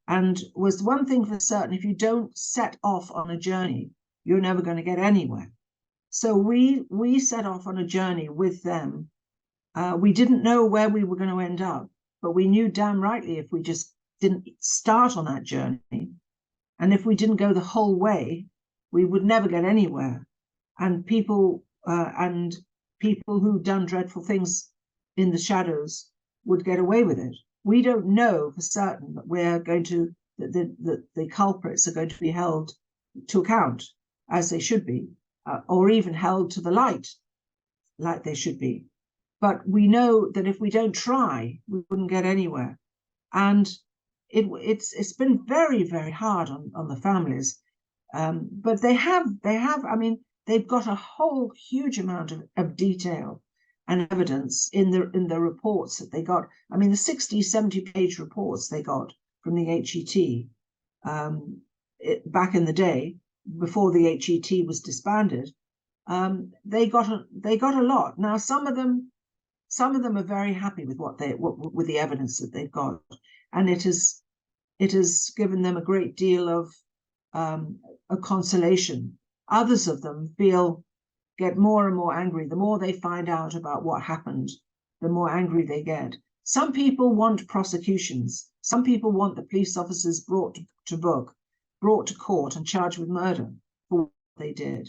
and was one thing for certain: if you don't set off on a journey, you're never going to get anywhere. So we set off on a journey with them. We didn't know where we were going to end up, but we knew damn rightly if we just didn't start on that journey, and if we didn't go the whole way, we would never get anywhere. And people who've done dreadful things in the shadows would get away with it. We don't know for certain that we're going to, that the culprits are going to be held to account as they should be, or even held to the light like they should be. But we know that if we don't try, we wouldn't get anywhere. And it's been very, very hard on the families. But they have, I mean, they've got a whole huge amount of detail and evidence in the reports that they got. I mean, the 60, 70-page reports they got from the HET back in the day, before the HET was disbanded, they got a lot. Now, some of them are very happy with with the evidence that they've got, and it has given them a great deal of a consolation. Others of them get more and more angry. The more they find out about what happened, the more angry they get. Some people want prosecutions. Some people want the police officers brought to court and charged with murder for what they did.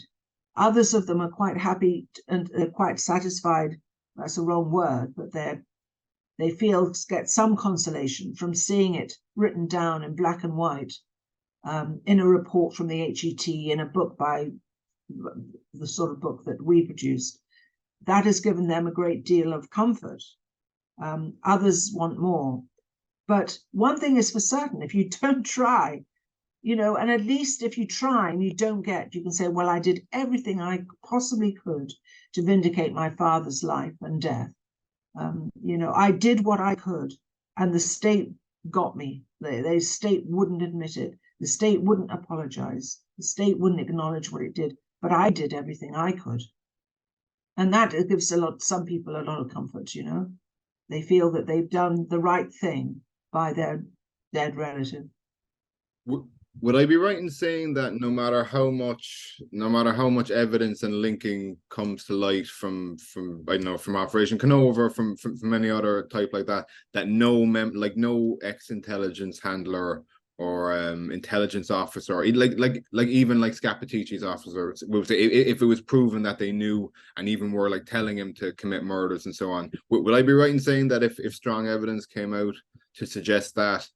Others of them are quite happy and they're quite satisfied. That's a wrong word, but they get some consolation from seeing it written down in black and white, in a report from the HET, in a book by the sort of book that we produced. That has given them a great deal of comfort. Others want more. But one thing is for certain: if you don't try, you know, and at least if you try and you don't get, you can say, well, I did everything I possibly could to vindicate my father's life and death. You know, I did what I could, and the state got me. The state wouldn't admit it. The state wouldn't apologize. The state wouldn't acknowledge what it did, but I did everything I could. And that gives some people a lot of comfort, you know. They feel that they've done the right thing by their dead relative. Would I be right in saying that no matter how much evidence and linking comes to light from I don't know, from Operation Kenova, from any other type like that, that no ex-intelligence handler or intelligence officer, like even like Scappaticci's officer, if it was proven that they knew and even were like telling him to commit murders and so on, would I be right in saying that if strong evidence came out to suggest that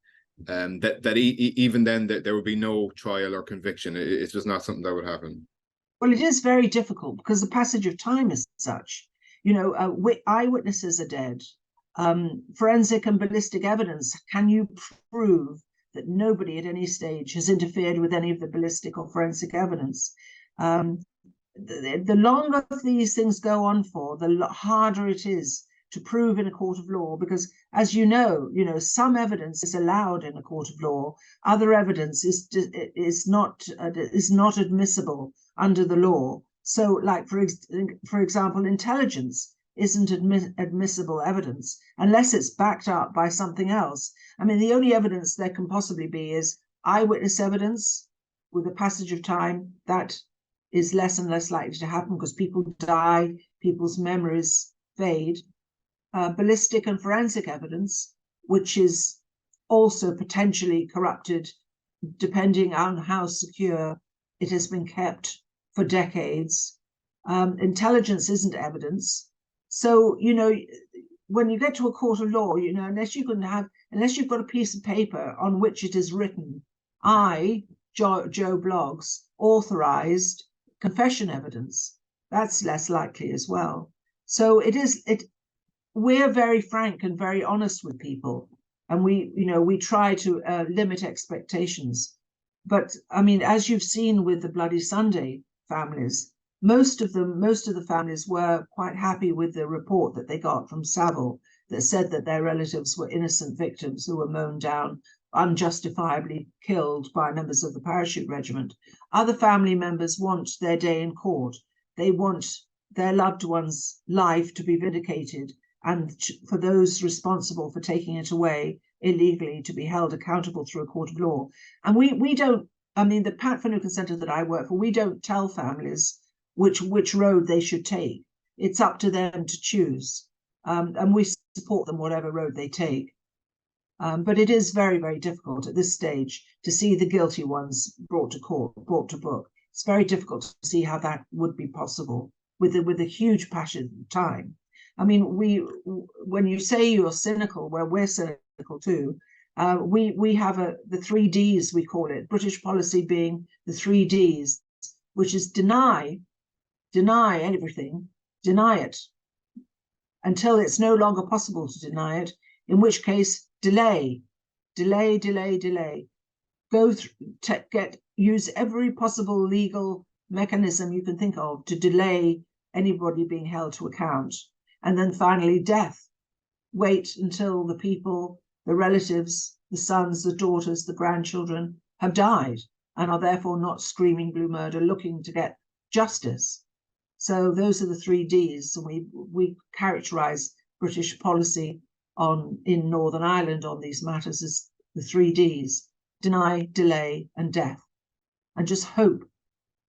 even then that there would be no trial or conviction? It's just not something that would happen. Well, it is very difficult because the passage of time is such. You know, eyewitnesses are dead. Forensic and ballistic evidence. Can you prove that nobody at any stage has interfered with any of the ballistic or forensic evidence? The longer these things go on for, the harder it is to prove in a court of law, because as you know, some evidence is allowed in a court of law, other evidence is not admissible under the law. So, like for example, intelligence isn't admissible evidence unless it's backed up by something else. I mean, the only evidence there can possibly be is eyewitness evidence. With the passage of time, that is less and less likely to happen because people die, people's memories fade. Ballistic and forensic evidence, which is also potentially corrupted depending on how secure it has been kept for decades. Intelligence isn't evidence. So, you know, when you get to a court of law, you know, unless you've got a piece of paper on which it is written, I, Joe Bloggs, authorized confession evidence, that's less likely as well. So we're very frank and very honest with people, and we try to limit expectations. But I mean, as you've seen with the Bloody Sunday families, most of the families were quite happy with the report that they got from Savile that said that their relatives were innocent victims who were mown down, unjustifiably killed by members of the parachute regiment. Other family members want their day in court. They want their loved one's life to be vindicated, and for those responsible for taking it away illegally to be held accountable through a court of law. And we don't, I mean, the Pat Finucane Centre that I work for, we don't tell families which road they should take. It's up to them to choose. And we support them whatever road they take. But it is very, very difficult at this stage to see the guilty ones brought to court, brought to book. It's very difficult to see how that would be possible with a huge passion of time. I mean, when you say you're cynical, well, we're cynical too. We have the 3 Ds, we call it, British policy being the 3 Ds, which is deny everything, deny it until it's no longer possible to deny it, in which case delay. Go through, use every possible legal mechanism you can think of to delay anybody being held to account. And then finally, death. Wait until the people, the relatives, the sons, the daughters, the grandchildren have died and are therefore not screaming blue murder, looking to get justice. So those are the 3 Ds. And we characterize British policy in Northern Ireland on these matters as the 3 Ds: deny, delay, and death. And just hope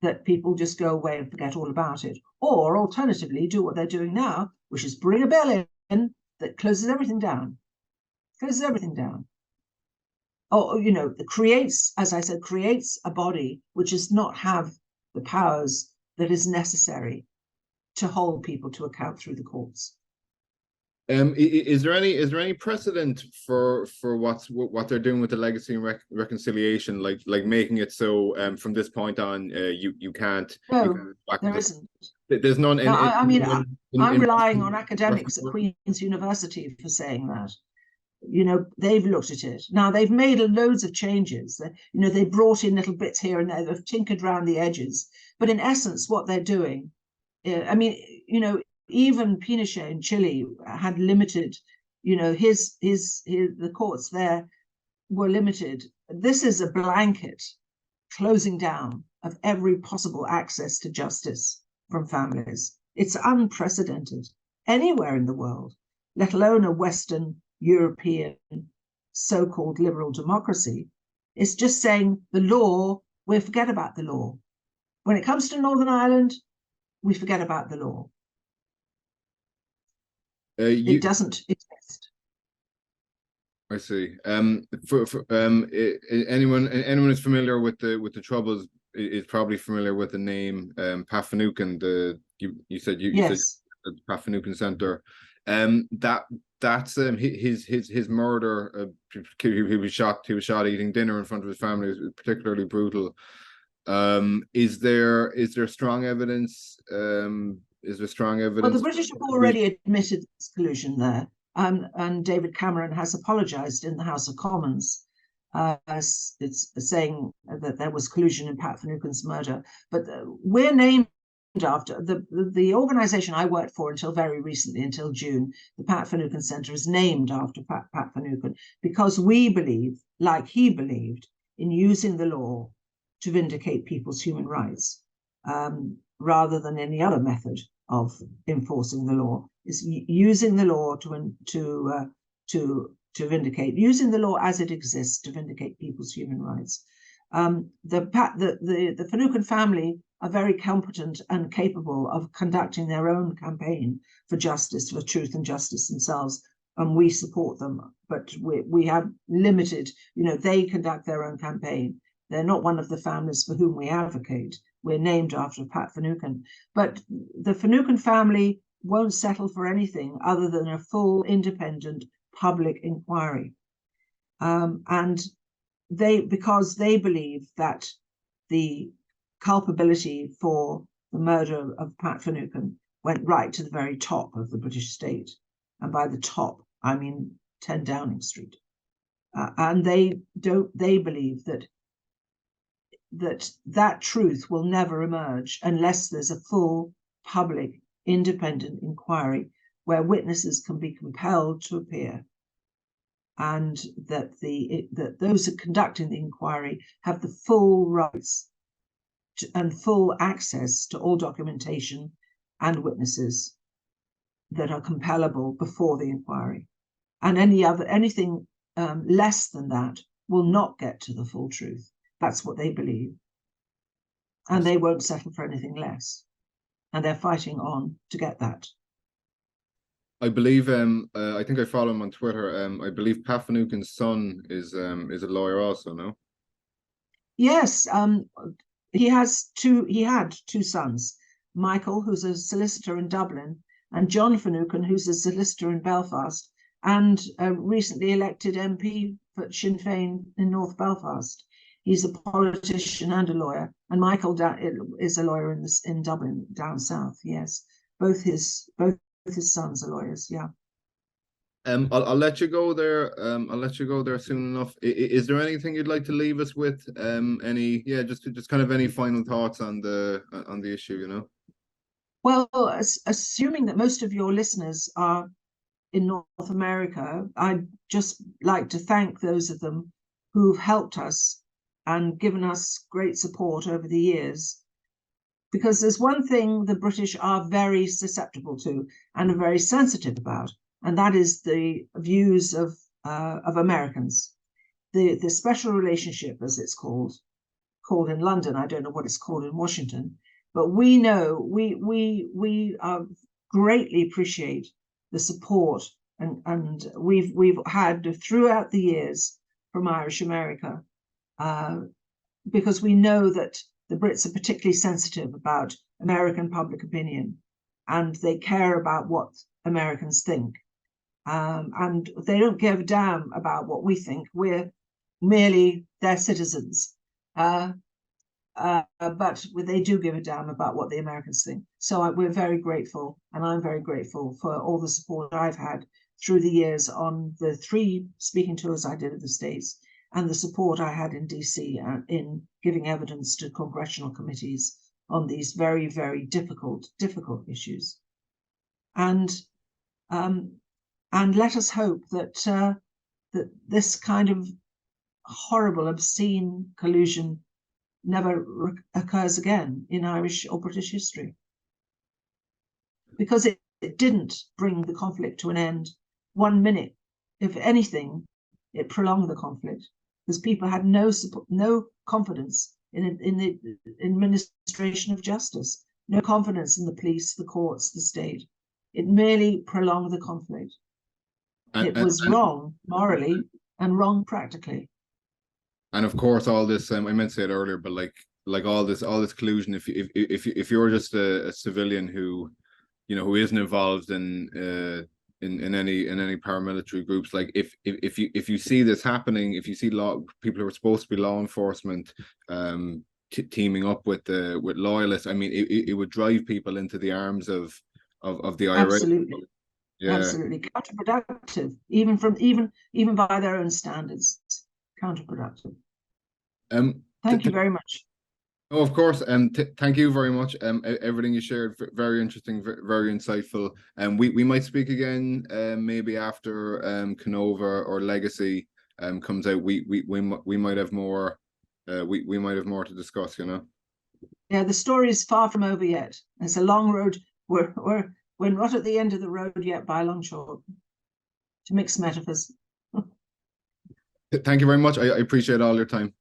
that people just go away and forget all about it. Or alternatively, do what they're doing now, which is bring a bill in that closes everything down. Or, you know, creates, as I said, creates a body which does not have the powers that is necessary to hold people to account through the courts. Is there any precedent for what they're doing with the legacy and reconciliation, like making it so from this point on you can't? No, there isn't. There's none. I'm relying on academics at Queen's University for saying that. You know, they've looked at it. Now they've made loads of changes. You know, they brought in little bits here and there. They've tinkered around the edges. But in essence, what they're doing, I mean, you know, even Pinochet in Chile had limited, you know, the courts there were limited. This is a blanket closing down of every possible access to justice from families. It's unprecedented anywhere in the world, let alone a Western European so-called liberal democracy. It's just saying the law, we forget about the law. When it comes to Northern Ireland, we forget about the law. It doesn't exist. I see. Anyone who's familiar with the Troubles is probably familiar with the name Pat Finucane. You said the Pat Finucane Centre. That's his murder. He was shot eating dinner in front of his family. It was particularly brutal. Is there strong evidence? Is there strong evidence? Well, the British have already admitted this collusion there, and David Cameron has apologised in the House of Commons. It's saying that there was collusion in Pat Finucane's murder, but we're named after the organisation I worked for until very recently, until June. The Pat Finucane Centre is named after Pat Finucane because we believe, like he believed, in using the law to vindicate people's human rights, rather than any other method of enforcing the law. Is using the law to vindicate, using the law as it exists to vindicate people's human rights. The Finucane family are very competent and capable of conducting their own campaign for justice, for truth and justice themselves, and we support them. But we have limited, you know, they conduct their own campaign. They're not one of the families for whom we advocate. We're named after Pat Finucane. But the Finucane family won't settle for anything other than a full, independent public inquiry. And because they believe that the culpability for the murder of Pat Finucane went right to the very top of the British state. And by the top, I mean 10 Downing Street. And they believe that that truth will never emerge unless there's a full public independent inquiry where witnesses can be compelled to appear, and that those who conducting the inquiry have the full rights and full access to all documentation and witnesses that are compellable before the inquiry. And anything less than that will not get to the full truth. That's what they believe. And they won't settle for anything less. And they're fighting on to get that. I believe I think I follow him on Twitter. I believe Pat Finucane's son is a lawyer also, no? Yes, he had two sons, Michael, who's a solicitor in Dublin, and John Finucane, who's a solicitor in Belfast, and a recently elected MP for Sinn Féin in North Belfast. He's a politician and a lawyer, and Michael is a lawyer in Dublin down south. Yes, both his sons are lawyers. Yeah. I'll let you go there. I'll let you go there soon enough. Is there anything you'd like to leave us with? Just kind of any final thoughts on the issue, you know? Well, assuming that most of your listeners are in North America, I'd just like to thank those of them who've helped us and given us great support over the years. Because there's one thing the British are very susceptible to and are very sensitive about, and that is the views of Americans. The special relationship, as it's called in London. I don't know what it's called in Washington, but we know we greatly appreciate the support and we've had throughout the years from Irish America, because we know that the Brits are particularly sensitive about American public opinion, and they care about what Americans think. And they don't give a damn about what we think. We're merely their citizens. But they do give a damn about what the Americans think. So we're very grateful, and I'm very grateful for all the support I've had through the years on the 3 speaking tours I did of the States, and the support I had in DC in giving evidence to congressional committees on these very, very difficult issues. And let us hope that that this kind of horrible, obscene collusion never occurs again in Irish or British history, because it didn't bring the conflict to an end 1 minute. If anything, it prolonged the conflict, because people had no support, no confidence in the administration of justice, no confidence in the police, the courts, the state. It merely prolonged the conflict. It was wrong morally and wrong practically. And of course, all this I meant to say it earlier, but like all this collusion. If you're just a civilian who isn't involved in any paramilitary groups, like if you see this happening, if you see people who are supposed to be law enforcement teaming up with loyalists, I mean, it would drive people into the arms of the IRA. Absolutely. Yeah. Absolutely counterproductive, even by their own standards. Counterproductive. Thank you very much. Oh, of course. Thank you very much. Everything you shared, very interesting, very insightful. We might speak again, maybe after Kenova or Legacy comes out. We might have more. We might have more to discuss. You know. Yeah, the story is far from over yet. It's a long road. We're not at the end of the road yet by a long shot. To mix metaphors. Thank you very much. I appreciate all your time.